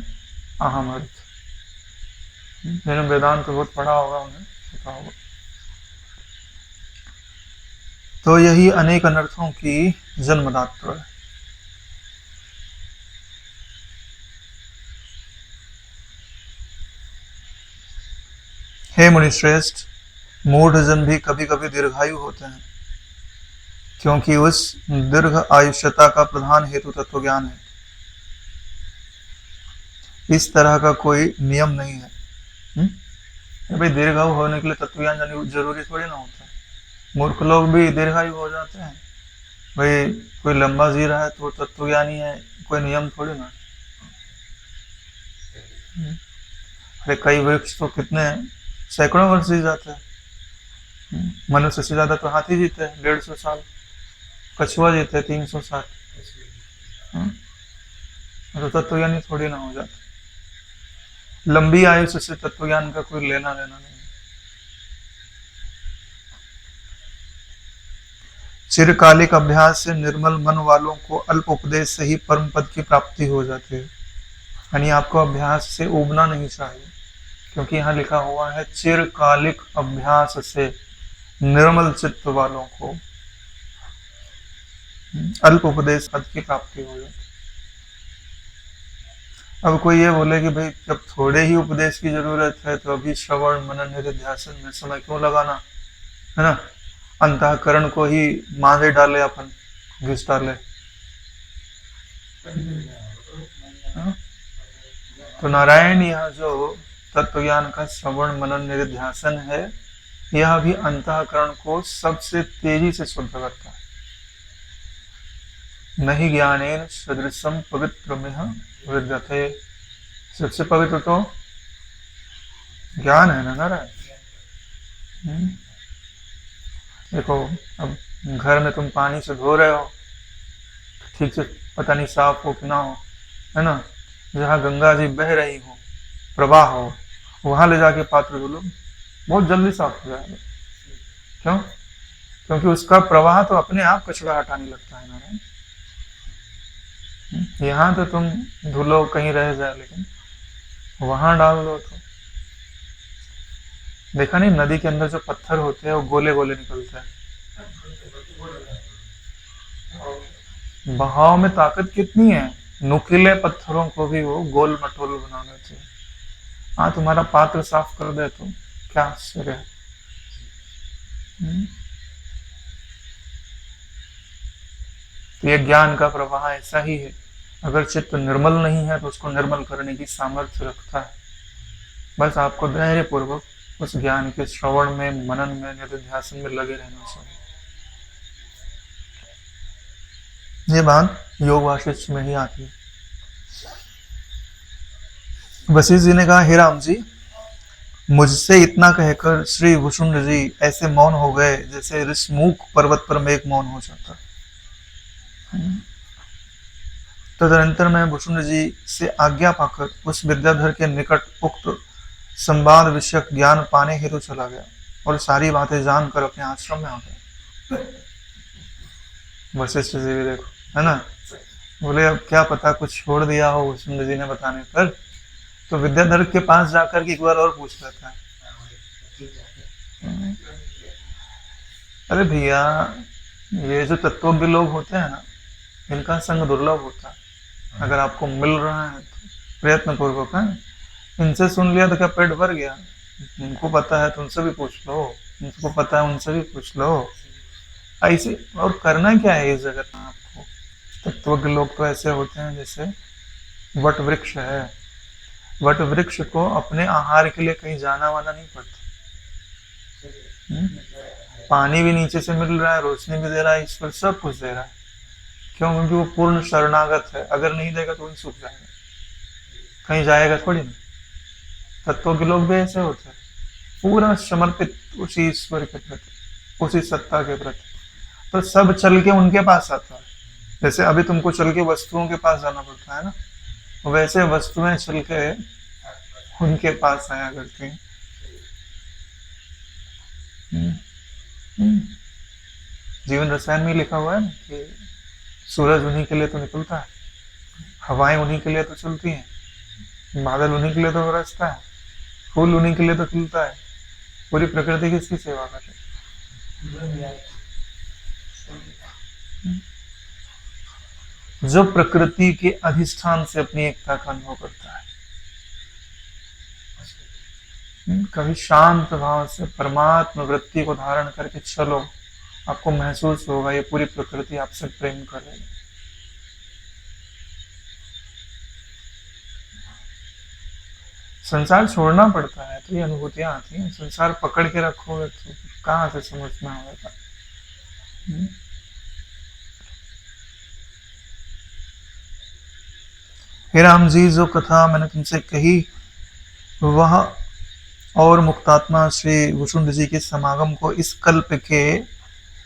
अहम अर्थ। जिन्होंने वेदांत तो बहुत पढ़ा होगा उन्हें पता होगा। तो यही अनेक अनर्थों की जन्मदात्र है। हे मुनिश्रेष्ठ, मूढ़ जन भी कभी कभी दीर्घायु होते हैं, क्योंकि उस दीर्घ आयुष्यता का प्रधान हेतु तत्व ज्ञान है। इस तरह का कोई नियम नहीं है। भाई दीर्घायु होने के लिए तत्व ज्ञान जरूरी थोड़ी ना होता है। मूर्ख लोग भी दीर्घायु हो जाते हैं। भाई कोई लंबा जी रहा है तो तत्व ज्ञानी है, कोई नियम थोड़ी ना। अरे कई वृक्ष तो कितने सैकड़ों वर्ष जी जाते हैं। मनुष्य से ज्यादा तो हाथी जीते हैं 150 साल, कछुआ जीते हैं 300 साल। तो तत्वज्ञानी थोड़ी ना हो जाता। लंबी आयु से तत्वज्ञान का कोई लेना देना नहीं। चिरकालिक अभ्यास से निर्मल मन वालों को अल्प उपदेश से ही परम पद की प्राप्ति हो जाती है। यानी आपको अभ्यास से उबना नहीं चाहिए, क्योंकि यहाँ लिखा हुआ है चिरकालिक अभ्यास से निर्मल चित्त वालों को अल्प उपदेश पद की प्राप्ति हो जाती। अब कोई ये बोले कि भाई जब थोड़े ही उपदेश की जरूरत है तो अभी श्रवण मनन निधिध्यासन में समय क्यों लगाना, है ना, अंतःकरण को ही मांझे डाले अपन, घिस डाले। तो नारायण यह जो तत्व ज्ञान का श्रवण मनन निधिध्यासन है, यह भी अंतःकरण को सबसे तेजी से शुद्ध करता है। नहीं ज्ञानेन सदृशम पवित्रमिह विद्यते। सबसे पवित्र तो ज्ञान है ना नारायण। देखो अब घर में तुम पानी से धो रहे हो, ठीक से पता नहीं साफ हो कि ना हो, है ना, जहाँ गंगा जी बह रही हो, प्रवाह हो, वहां ले जाके पात्र धो लो, बहुत जल्दी साफ हो जाएगा। क्यों? क्योंकि उसका प्रवाह तो अपने आप कचरा हटाने लगता है नारायण। यहाँ तो तुम धुलो कहीं रह जाए, लेकिन वहां डाल दो तो देखा नहीं, नदी के अंदर जो पत्थर होते हैं वो गोले गोले निकलते हैं। बहाव में ताकत कितनी है, नुकीले पत्थरों को भी वो गोल मटोल बना देते हैं। हाँ, तुम्हारा पात्र साफ कर दे तो क्या आश्चर्य है। तो ये ज्ञान का प्रवाह ऐसा ही है। अगर चित्त निर्मल नहीं है तो उसको निर्मल करने की सामर्थ्य रखता है। बस आपको धैर्य पूर्वक उस ज्ञान के श्रवण में, मनन में, निधिध्यासन में लगे रहना चाहिए। ये बात योग वाशिष्ठ में ही आती है। वशिष्ठ जी ने कहा, हे राम जी, मुझसे इतना कहकर श्री भुषुंड जी ऐसे मौन हो गए जैसे ऋषमुख पर्वत पर मेघ मौन हो जाता। तदनंतर मैं भुषुंड जी से आज्ञा पाकर उस विद्याधर के निकट उक्त संवाद विषयक ज्ञान पाने हेतु चला गया और सारी बातें जानकर अपने आश्रम में आ गया। वशिष्ठ जी भी देखो, है ना, बोले अब क्या पता कुछ छोड़ दिया हो भुषुंड जी ने बताने पर, तो विद्याधर के पास जाकर के एक बार और पूछ लेता है। अरे भैया, ये जो तत्वज्ञ लोग होते हैं ना, इनका संग दुर्लभ होता है। अगर आपको मिल रहा है तो प्रयत्न पूर्वक है, इनसे सुन लिया तो क्या पेट भर गया, उनको पता है तो उनसे भी पूछ लो, उनको पता है उनसे भी पूछ लो। ऐसे और करना क्या है इस जगत में आपको। तत्वज्ञ लोग तो ऐसे होते हैं जैसे वट वृक्ष है। वट वृक्ष को अपने आहार के लिए कहीं जाना वाना नहीं पड़ता। पानी भी नीचे से मिल रहा है, रोशनी भी दे रहा है, ईश्वर सब कुछ दे रहा है। क्यों? क्योंकि वो पूर्ण शरणागत है। अगर नहीं देगा तो वही सूख जाएगा, कहीं जाएगा थोड़ी ना। तत्वों के लोग भी ऐसे होते हैं, पूरा समर्पित उसी ईश्वर के प्रति, उसी सत्ता के प्रति। तो सब चल के उनके पास आता है। जैसे अभी तुमको चल के वस्तुओं के पास जाना पड़ता है ना, वैसे वस्तुएं चल के उनके पास आया करती हैं। जीवन रसायन में लिखा हुआ है ना कि सूरज उन्हीं के लिए तो निकलता है, हवाएं उन्हीं के लिए तो चलती हैं, बादल उन्हीं के लिए तो बरसता है, फूल उन्हीं के लिए तो खिलता है। पूरी प्रकृति किसकी सेवा कर रही है? जो प्रकृति के अधिष्ठान से अपनी एकता का अनुभव करता है, कभी शांत भाव से परमात्मा वृत्ति को धारण करके चलो, आपको महसूस होगा ये पूरी प्रकृति आपसे प्रेम कर रही है। संसार छोड़ना पड़ता है तो ये अनुभूतियां आती हैं। संसार पकड़ के रखोगे तो कहाँ से समझना होगा। हे राम जी, जो कथा मैंने तुमसे कही वह और मुक्तात्मा श्री भुषुंड जी के समागम को इस कल्प के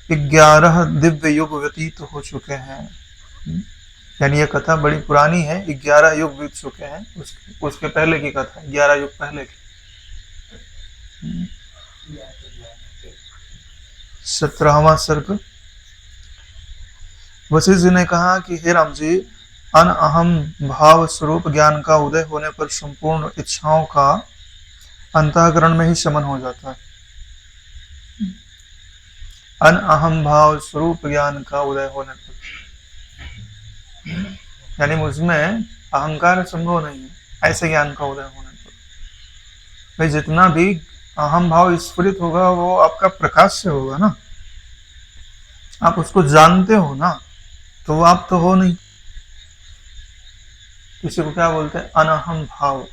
11 दिव्य युग व्यतीत हो चुके हैं। यानी यह कथा बड़ी पुरानी है, 11 युग बीत चुके हैं। उसके पहले की कथा, 11 युग पहले की। 17वां सर्ग वशिष्ठ जी ने कहा कि हे राम जी, अन अहम भाव स्वरूप ज्ञान का उदय होने पर संपूर्ण इच्छाओं का अंतःकरण में ही शमन हो जाता है। अन अहम भाव स्वरूप ज्ञान का उदय होने पर, यानी मुझमें अहंकार संभव नहीं है, ऐसे ज्ञान का उदय होने पर। भाई जितना भी अहम भाव स्फुरित होगा वो आपका प्रकाश से होगा ना, आप उसको जानते हो ना, तो वो आप तो हो नहीं। इसी को क्या बोलते हैं? अनहम भाव।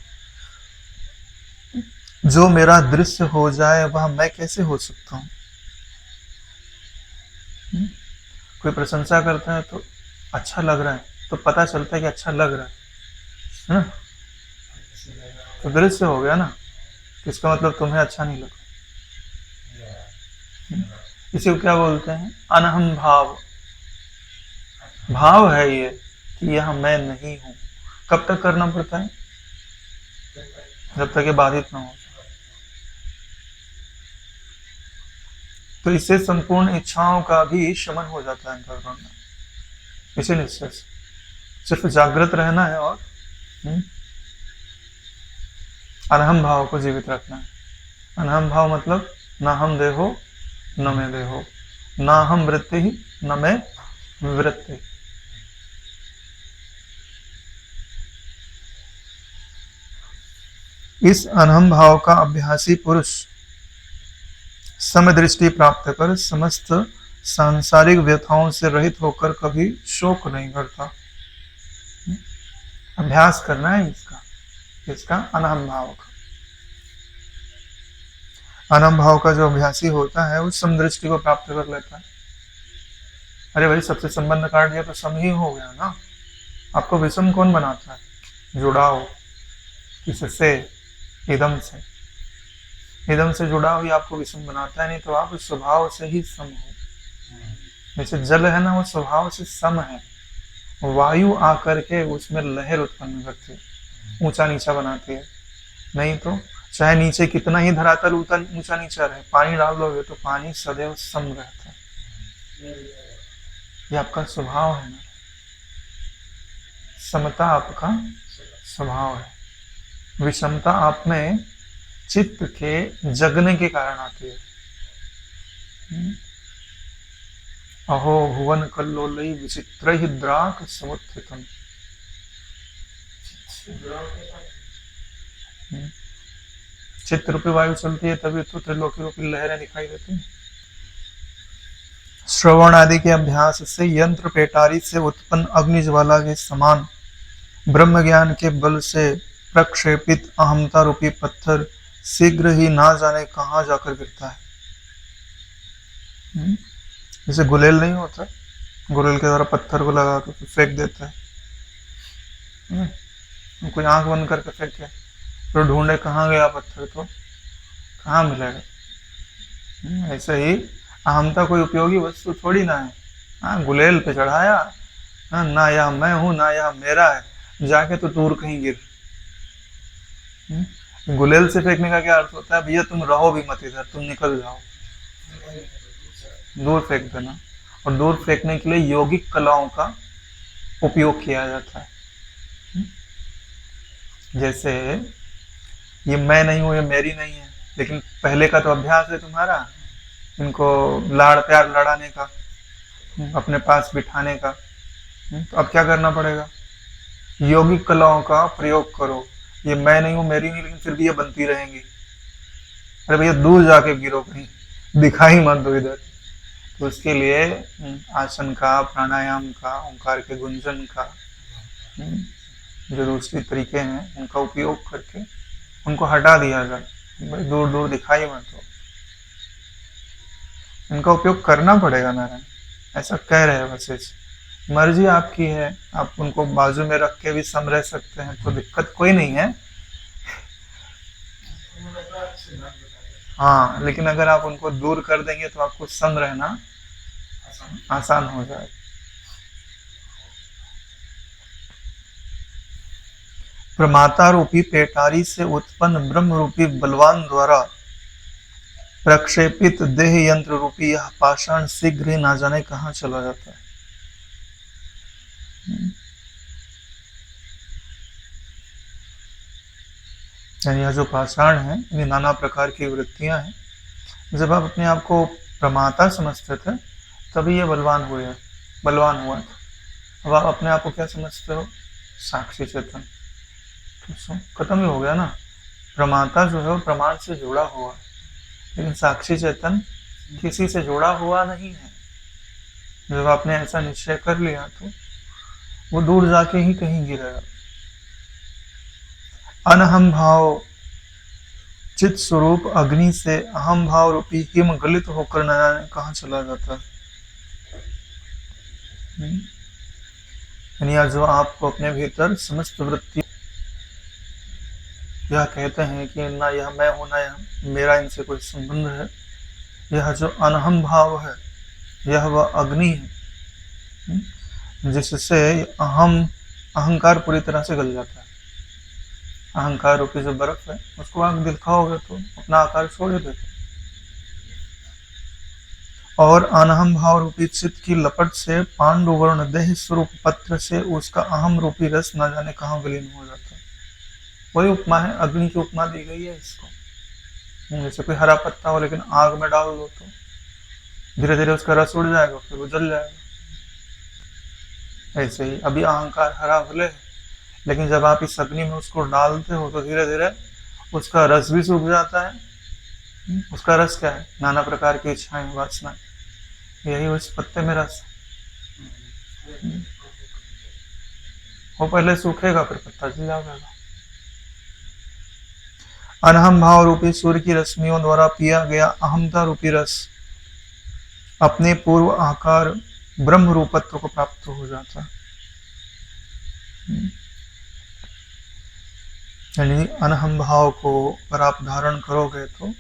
जो मेरा दृश्य हो जाए वह मैं कैसे हो सकता हूं? कोई प्रशंसा करता है तो अच्छा लग रहा है, तो पता चलता है कि अच्छा लग रहा है ना, तो दृश्य हो गया ना, इसका मतलब तुम्हें अच्छा नहीं लगा। इसी को क्या बोलते हैं? अनहम भाव। भाव है ये कि यह मैं नहीं हूं। कब तक करना पड़ता है? जब तक ये बाधित ना हो। तो इससे संपूर्ण इच्छाओं का भी शमन हो जाता है अंतःकरण में। इसी निश्चय से सिर्फ जागृत रहना है और अनहम भाव को जीवित रखना है। अनहम भाव मतलब ना हम देहो न मैं देहो, ना हम वृत्ति ही न मैं वृत्ति। इस अनहम भाव का अभ्यासी पुरुष समदृष्टि प्राप्त कर समस्त सांसारिक व्यथाओं से रहित होकर कभी शोक नहीं करता। अभ्यास करना है इसका अनहम भाव का। अनहम भाव का जो अभ्यासी होता है उस समदृष्टि को प्राप्त कर लेता है। अरे भाई, सबसे संबंध काट दिया तो सम ही हो गया ना। आपको विषम कौन बनाता है? जुड़ाव किससे? इदम से। इदम से जुड़ाव ही आपको विषम बनाता है, नहीं तो आप स्वभाव से ही सम हो। जैसे जल है ना, वो स्वभाव से सम है। वायु आकर के उसमें लहर उत्पन्न करती है, ऊंचा नीचा बनाती है। नहीं तो चाहे नीचे कितना ही धरातल ऊंचा नीचा रहे, पानी डाल दोगे तो पानी सदैव सम रहता है। ये आपका स्वभाव है ना, समता आपका स्वभाव है। विषमता आप में चित्त के जगने के कारण आती है। अहो भुवन कल्लोलई विचित्र ही द्राक समुत्थितम। चित्त रूपी वायु चलती है तभी तो त्रिलोकी रूपी लहरें दिखाई देती हैं। श्रवण आदि के अभ्यास से यंत्र पेटारी से उत्पन्न अग्नि ज्वाला के समान ब्रह्म ज्ञान के बल से प्रक्षेपित अहमता रूपी पत्थर शीघ्र ही ना जाने कहां जाकर गिरता है। जैसे गुलेल नहीं होता, गुलेल के द्वारा पत्थर को लगा कर फेंक देता है। कोई आंख बंद करके फेंके तो ढूंढे कहाँ गया पत्थर, तो कहाँ मिलेगा। ऐसे ही अहमता कोई उपयोगी वस्तु थोड़ी ना है। हाँ, गुलेल पे चढ़ाया, हाँ, ना यह मैं हूं ना यह मेरा है, जाके तो दूर कहीं गिर। गुलेल से फेंकने का क्या अर्थ होता है? भैया तुम रहो भी मत इधर, तुम निकल जाओ, दूर फेंक देना। और दूर फेंकने के लिए यौगिक कलाओं का उपयोग किया जाता है। जैसे ये मैं नहीं हूं, ये मेरी नहीं है, लेकिन पहले का तो अभ्यास है तुम्हारा इनको लाड़ प्यार लड़ाने का, अपने पास बिठाने का। तो अब क्या करना पड़ेगा? यौगिक कलाओं का प्रयोग करो। ये मैं नहीं हूं, मेरी नहीं, लेकिन फिर भी ये बनती रहेंगी। अरे भैया दूर जाके गिरो, कहीं दिखाई मत दो इधर। तो उसके लिए आसन का, प्राणायाम का, ओंकार के गुंजन का, जो दूसरे तरीके हैं उनका उपयोग करके उनको हटा दिया जाए। दूर दूर दिखाई मत दो, इनका उपयोग करना पड़ेगा नारायण, ऐसा कह रहे हैं वशिष्ठ। मर्जी आपकी है, आप उनको बाजू में रख के भी सम रह सकते हैं, तो दिक्कत कोई नहीं है। हाँ, लेकिन अगर आप उनको दूर कर देंगे तो आपको सम रहना आसान हो जाए। प्रमाता रूपी पेटारी से उत्पन्न ब्रह्म रूपी बलवान द्वारा प्रक्षेपित देह यंत्र रूपी यह पाषाण शीघ्र ही ना जाने कहां चला जाता है। हम्म। गुलेल से फेंकने का क्या अर्थ होता है? भैया तुम रहो भी मत इधर, तुम निकल जाओ, दूर फेंक देना। और दूर फेंकने के लिए यौगिक कलाओं का उपयोग किया जाता है। जैसे ये मैं नहीं हूं, ये मेरी नहीं है, लेकिन पहले का तो अभ्यास है तुम्हारा इनको लाड़ प्यार लड़ाने का, अपने पास बिठाने का। तो अब क्या करना पड़ेगा? यौगिक कलाओं का प्रयोग करो। ये मैं नहीं हूं, मेरी नहीं, लेकिन फिर भी ये बनती रहेंगी। अरे भैया दूर जाके गिरो, कहीं दिखाई मत दो इधर। तो उसके लिए आसन का, प्राणायाम का, ओंकार के गुंजन का, जो दूसरे तरीके हैं उनका उपयोग करके उनको हटा दिया जाए। यानी यह जो पाषाण है, ये नाना प्रकार की वृत्तियां हैं। जब आप अपने आप को प्रमाता समझते थे तभी ये बलवान हुआ था। अब आप अपने आप को क्या समझते हो? साक्षी चेतन। तो खत्म ही हो गया ना। प्रमाता जो है वो प्रमाण से जुड़ा हुआ, लेकिन साक्षी चेतन किसी से जुड़ा हुआ नहीं है। जब आपने ऐसा निश्चय कर लिया तो वो दूर जाके ही कहीं गिरेगा। अनहम भाव चित स्वरूप अग्नि से अहम भाव रूपी हिम गलित होकर न जाने कहाँ चला जाता है। यानी जो आपको अपने भीतर समस्त वृत्ति यह कहते हैं कि ना यह मैं हूं, ना यह मेरा इनसे कोई संबंध है, यह जो अनहम भाव है यह वह अग्नि है जिससे अहंकार पूरी तरह से गल जाता है। अहंकार रूपी जो बर्फ है उसको आप दिखाओगे तो अपना आकार छोड़ देते। और अनहम भाव रूपी चित्त की लपट से पांडुवर्ण देह स्वरूप पत्र से उसका अहम रूपी रस न जाने कहाँ विलीन हो जाता है। वही उपमा है, अग्नि की उपमा दी गई है इसको। जैसे कोई हरा पत्ता हो लेकिन आग में डाल दो तो धीरे धीरे उसका रस उड़ जाएगा, फिर वो जल जाएगा। ऐसे ही अभी अहंकार हरा भले, लेकिन जब आप इस अग्नि में उसको डालते हो तो धीरे धीरे उसका रस भी सूख जाता है। उसका रस क्या है? नाना प्रकार की इच्छाएं, वासना। यही उस पत्ते में रस। वो पहले सूखेगा फिर पत्ता जल जाएगा। अनहम भाव रूपी सूर्य की रश्मियों द्वारा पिया गया अहमता रूपी रस अपने पूर्व आकार ब्रह्म रूपत्व को प्राप्त हो जाता। यानी अनहम भाव को अगर आप धारण करोगे तो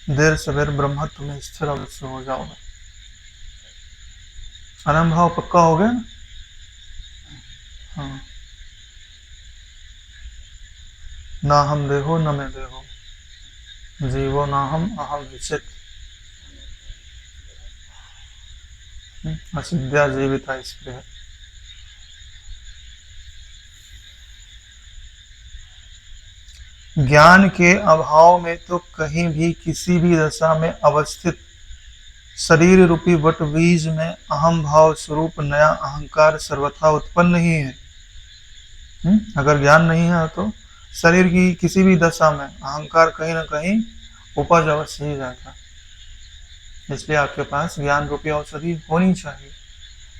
देर सवेर ब्रह्मत्व में स्थिर अवश्य हो जाओगे। अनहम भाव पक्का हो गया ना? हाँ। ना हम देहो न मैं देहो, जीवो ना हम अहम विचित, असिद्ध्या जीविता स्प्रिय। ज्ञान के अभाव में तो कहीं भी किसी भी दशा में अवस्थित शरीर रूपी वट बीज में अहम भाव स्वरूप नया अहंकार सर्वथा उत्पन्न ही है। अगर ज्ञान नहीं है तो शरीर की किसी भी दशा में अहंकार कहीं ना कहीं उपज अवश्य ही जाता। इसलिए आपके पास ज्ञान रूपी औषधि होनी चाहिए।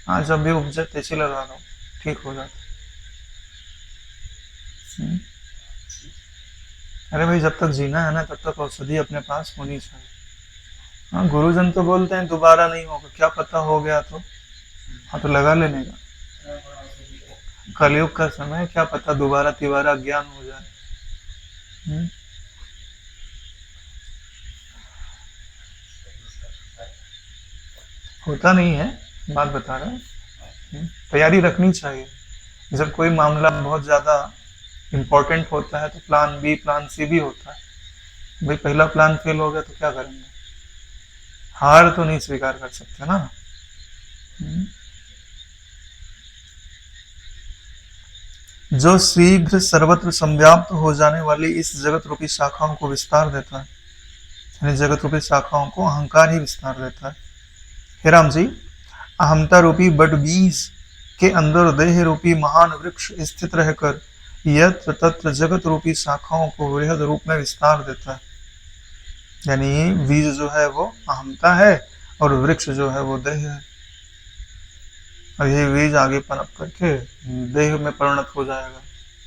हाँ, जब भी उपजे तेजी लगा दो, ठीक हो जाता। अरे भाई, जब तक जीना है ना तब तक औषधि अपने पास होनी चाहिए। हाँ, गुरुजन तो बोलते हैं दोबारा नहीं होगा, क्या पता हो गया तो। हाँ, तो लगा लेने का। कलयुग का समय, क्या पता दोबारा तिबारा ज्ञान हो जाए। होता नहीं है, बात बता रहा हूँ। तैयारी रखनी चाहिए। जब कोई मामला बहुत ज्यादा इम्पोर्टेंट होता है तो प्लान बी प्लान सी भी होता है। भाई, पहला प्लान फेल हो गया तो क्या करेंगे? हार तो नहीं स्वीकार कर सकते ना। जो शीघ्र सर्वत्र संव्याप्त हो जाने वाली इस जगत रूपी शाखाओं को विस्तार देता है, यानी जगत रूपी शाखाओं को अहंकार ही विस्तार देता है। हे राम जी, अहमता रूपी बट बीज के अंदर देह रूपी महान वृक्ष स्थित रहकर यत्र तत्र जगत रूपी शाखाओं को वृहद रूप में विस्तार देता है। यानी बीज जो है वो अहमता है और वृक्ष जो है वो देह है। और ये बीज आगे पनप करके देह में परिणत हो जाएगा,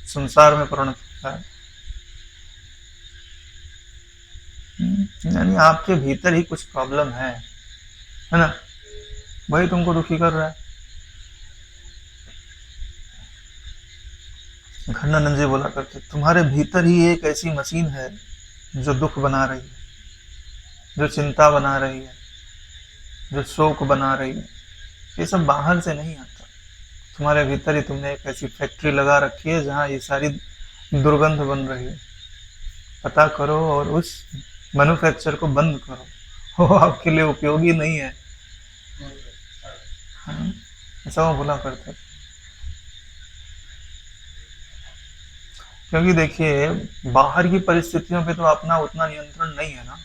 संसार में परिणत हो जाएगा। यानी आपके भीतर ही कुछ प्रॉब्लम है ना? वही तुमको दुखी कर रहा है। खंडानंद जी बोला करते, तुम्हारे भीतर ही एक ऐसी मशीन है जो दुख बना रही है, जो चिंता बना रही है, जो शोक बना रही है। ये सब बाहर से नहीं आता, तुम्हारे भीतर ही तुमने एक ऐसी फैक्ट्री लगा रखी है जहाँ ये सारी दुर्गंध बन रही है। पता करो और उस मैन्युफैक्चर को बंद करो, वो आपके लिए उपयोगी नहीं है। ऐसा वो बोला करते। क्योंकि देखिए बाहर की परिस्थितियों पे तो अपना उतना नियंत्रण नहीं है ना,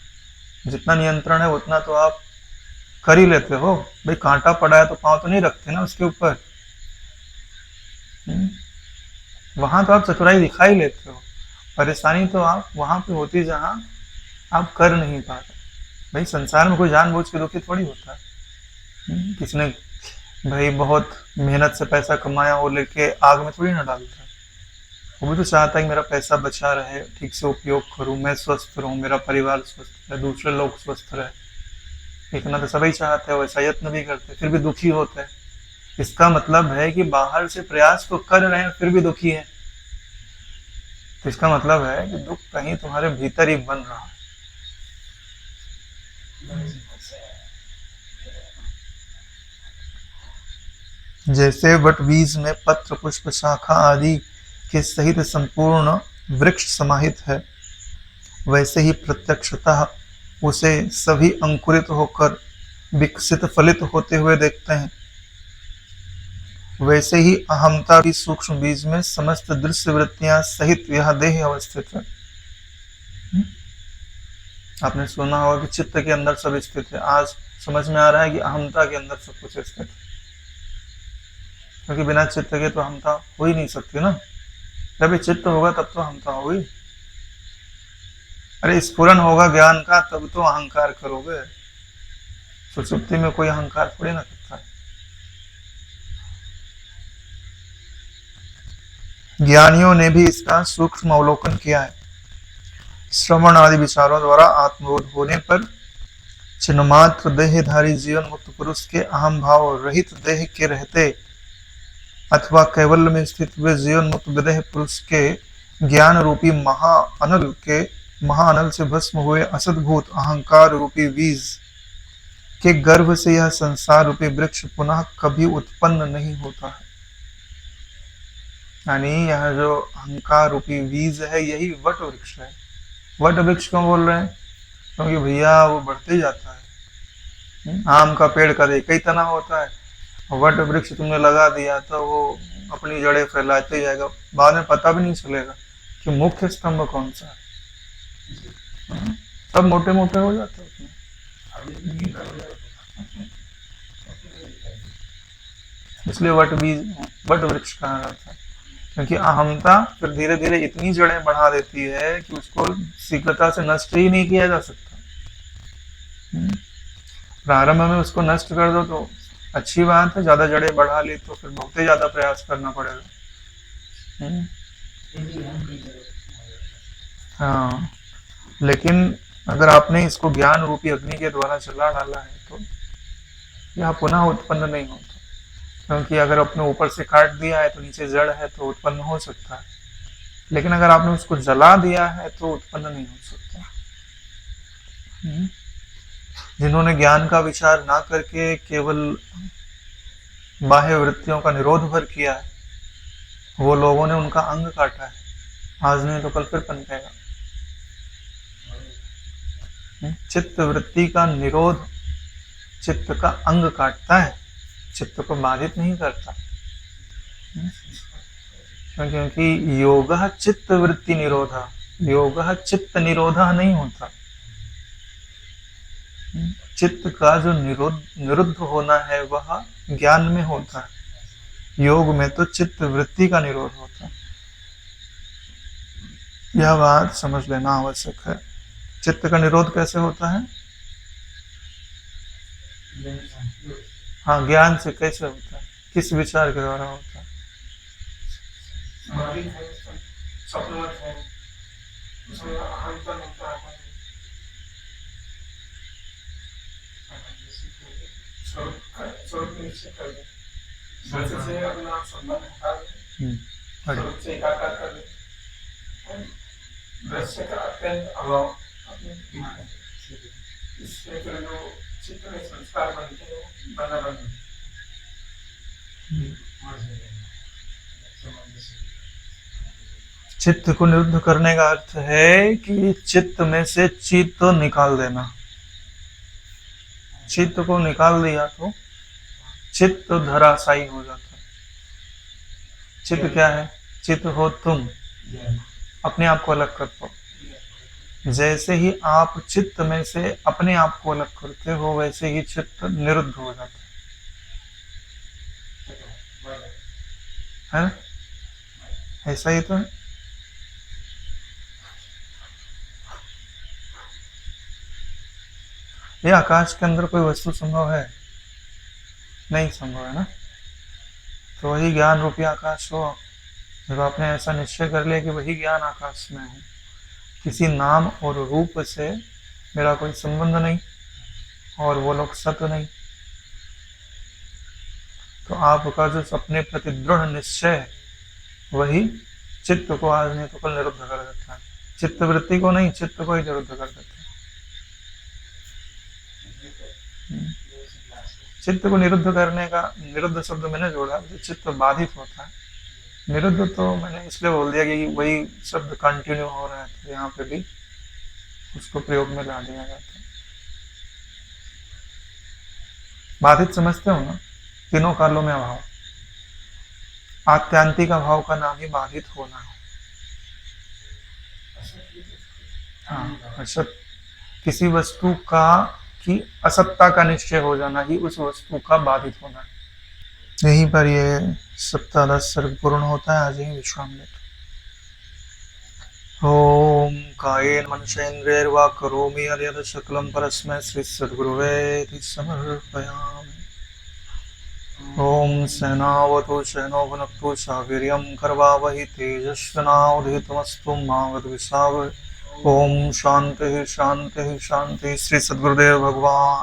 जितना नियंत्रण है उतना तो आप कर ही लेते हो। भाई कांटा पड़ा है तो पाँव तो नहीं रखते ना उसके ऊपर। वहां तो आप चतुराई दिखा ही लेते हो, परेशानी तो आप वहां पे होती जहां आप कर नहीं पा रहे। भाई संसार में कोई जानबूझ के दुखी थोड़ी होता है। किसने भाई बहुत मेहनत से पैसा कमाया हो लेके आग में थोड़ी ना डालता है। वो भी तो चाहता है कि मेरा पैसा बचा रहे, ठीक से उपयोग करूं, मैं स्वस्थ रहूं, मेरा परिवार स्वस्थ रहे, दूसरे लोग स्वस्थ रहे। इतना तो सभी चाहते हैं, वैसा यत्न भी करते हैं, फिर भी दुखी होते हैं। इसका मतलब है कि बाहर से प्रयास तो कर रहे हैं फिर भी दुखी है। तो इसका मतलब है कि दुख कहीं तुम्हारे भीतर ही बन रहा है। जैसे वट बीज में पत्र पुष्प शाखा आदि के सहित संपूर्ण वृक्ष समाहित है, वैसे ही प्रत्यक्षतः उसे सभी अंकुरित होकर विकसित फलित होते हुए देखते हैं। वैसे ही अहमता की सूक्ष्म बीज में समस्त दृश्य वृत्तियां सहित यह देह अवस्थित है। आपने सुना होगा कि चित्त के अंदर सब स्थित है। आज समझ में आ रहा है कि अहमता के अंदर सब कुछ स्थित है, क्योंकि बिना चित्त के तो अहमता हो ही नहीं सकती ना। जब चित्त होगा तब तो अहमता होगी। अरे स्फुरन होगा ज्ञान का तब तो अहंकार करोगे। सुसुप्ति में कोई अहंकार थोड़ी ना करता है। ज्ञानियों ने भी इसका सूक्ष्म अवलोकन किया है। श्रवण आदि विचारों द्वारा आत्मबोध होने पर चिन्मात्र देहधारी जीवन मुक्त पुरुष के अहम भाव रहित देह के रहते अथवा कैवल्य में स्थित हुए जीवन मुक्त विदेह पुरुष के ज्ञान रूपी महाअनल से भस्म हुए असद्भूत अहंकार रूपी बीज के गर्भ से यह संसार रूपी वृक्ष पुनः कभी उत्पन्न नहीं होता है। यानी यह जो अहंकार रूपी बीज है यही वट वृक्ष है। वट वृक्ष क्यों बोल रहे हैं? क्योंकि भैया वो बढ़ते जाता है। आम का पेड़ का एक ही तना होता है, वट वृक्ष तुमने लगा दिया तो वो अपनी जड़ें फैलाते जाएगा, बाद में पता भी नहीं चलेगा कि मुख्य स्तंभ कौन सा है। सब मोटे मोटे हो जाते हैं। इसलिए वट वृक्ष कहा जाता है, क्योंकि अहमता फिर धीरे धीरे इतनी जड़ें बढ़ा देती है कि उसको शीघ्रता से नष्ट ही नहीं किया जा सकता। प्रारंभ में उसको नष्ट कर दो तो अच्छी बात है, ज्यादा जड़ें बढ़ा ली तो फिर बहुत ही ज्यादा प्रयास करना पड़ेगा। हाँ, लेकिन अगर आपने इसको ज्ञान रूपी अग्नि के द्वारा जला डाला है तो यह पुनः उत्पन्न नहीं होता, क्योंकि अगर अपने ऊपर से काट दिया है तो नीचे जड़ है तो उत्पन्न हो सकता है, लेकिन अगर आपने उसको जला दिया है तो उत्पन्न नहीं हो सकता। जिन्होंने ज्ञान का विचार ना करके केवल बाह्य वृत्तियों का निरोध भर किया है, वो लोगों ने उनका अंग काटा है। आज नहीं तो कल फिर पनपेगा। चित्त वृत्ति का निरोध चित्त का अंग काटता है, चित्त को बाधित नहीं करता। क्योंकि योग चित्त वृत्ति निरोधा, योग चित्त निरोधा नहीं होता। चित्त का जो निरुद्ध होना है वह ज्ञान में होता है, योग में तो चित्त वृत्ति का निरोध होता है। यह बात समझ लेना आवश्यक है। चित्त का निरोध कैसे होता है? हाँ, ज्ञान से कैसे होता है? किस विचार के द्वारा होता है? दृश्य का अत्यंत अभाव इससे फिर जो चित्त में संस्कार बनते हैं बना बन। चित्त को निरुद्ध करने का अर्थ है कि चित्त में से चित्त निकाल देना। चित्त को निकाल दिया तो चित्त धराशायी हो जाता है। चित्त क्या है? चित्त हो तुम, अपने आप को अलग कर पाओ। जैसे ही आप चित्त में से अपने आप को अलग करते हो, वैसे ही चित्त निरुद्ध हो जाता है ना? ऐसा ही तो है। ये आकाश के अंदर कोई वस्तु संभव है? नहीं संभव है ना। तो वही ज्ञान रूपी आकाश हो। जब आपने ऐसा निश्चय कर लिया कि वही ज्ञान आकाश में है, किसी नाम और रूप से मेरा कोई संबंध नहीं, और वो लोग सत्य नहीं, तो आपका जो अपने प्रति दृढ़ निश्चय है, वही चित्त को आज नहीं तो कल निरुद्ध कर देता है। चित्त वृत्ति को नहीं, चित्त को ही निरुद्ध कर देता है। चित्त को निरुद्ध करने का, निरुद्ध शब्द मैंने जोड़ा, तो चित्त बाधित होता है। निरुद्ध तो मैंने इसलिए बोल दिया कि वही शब्द कंटिन्यू हो रहा है, तो यहाँ पे भी उसको प्रयोग में ला दिया जाता है। बाधित समझते हो ना? तीनों कालों में अभाव, आत्यांतिक अभाव का नाम ही बाधित होना है। हाँ, असत, किसी वस्तु का की असत्ता का निश्चय हो जाना ही उस वस्तु का बाधित होना है। यहीं पर ये सप्तादश सर्ग पूर्ण होता है। आज ही विश्राम लेते। ओम कायेन मनसेन्द्रियैर्वा करोमि यद्यत् सकलं परस्मै श्री सद्गुरुवे समर्पयामि। ओम सहनावतु सहनो भुनक्तु सह वीर्यं करवावहै तेजस्विनावधीतमस्तु मा विद्विषावहै। ओम शांति शांति शांति। श्री सद्गुरुदेव भगवान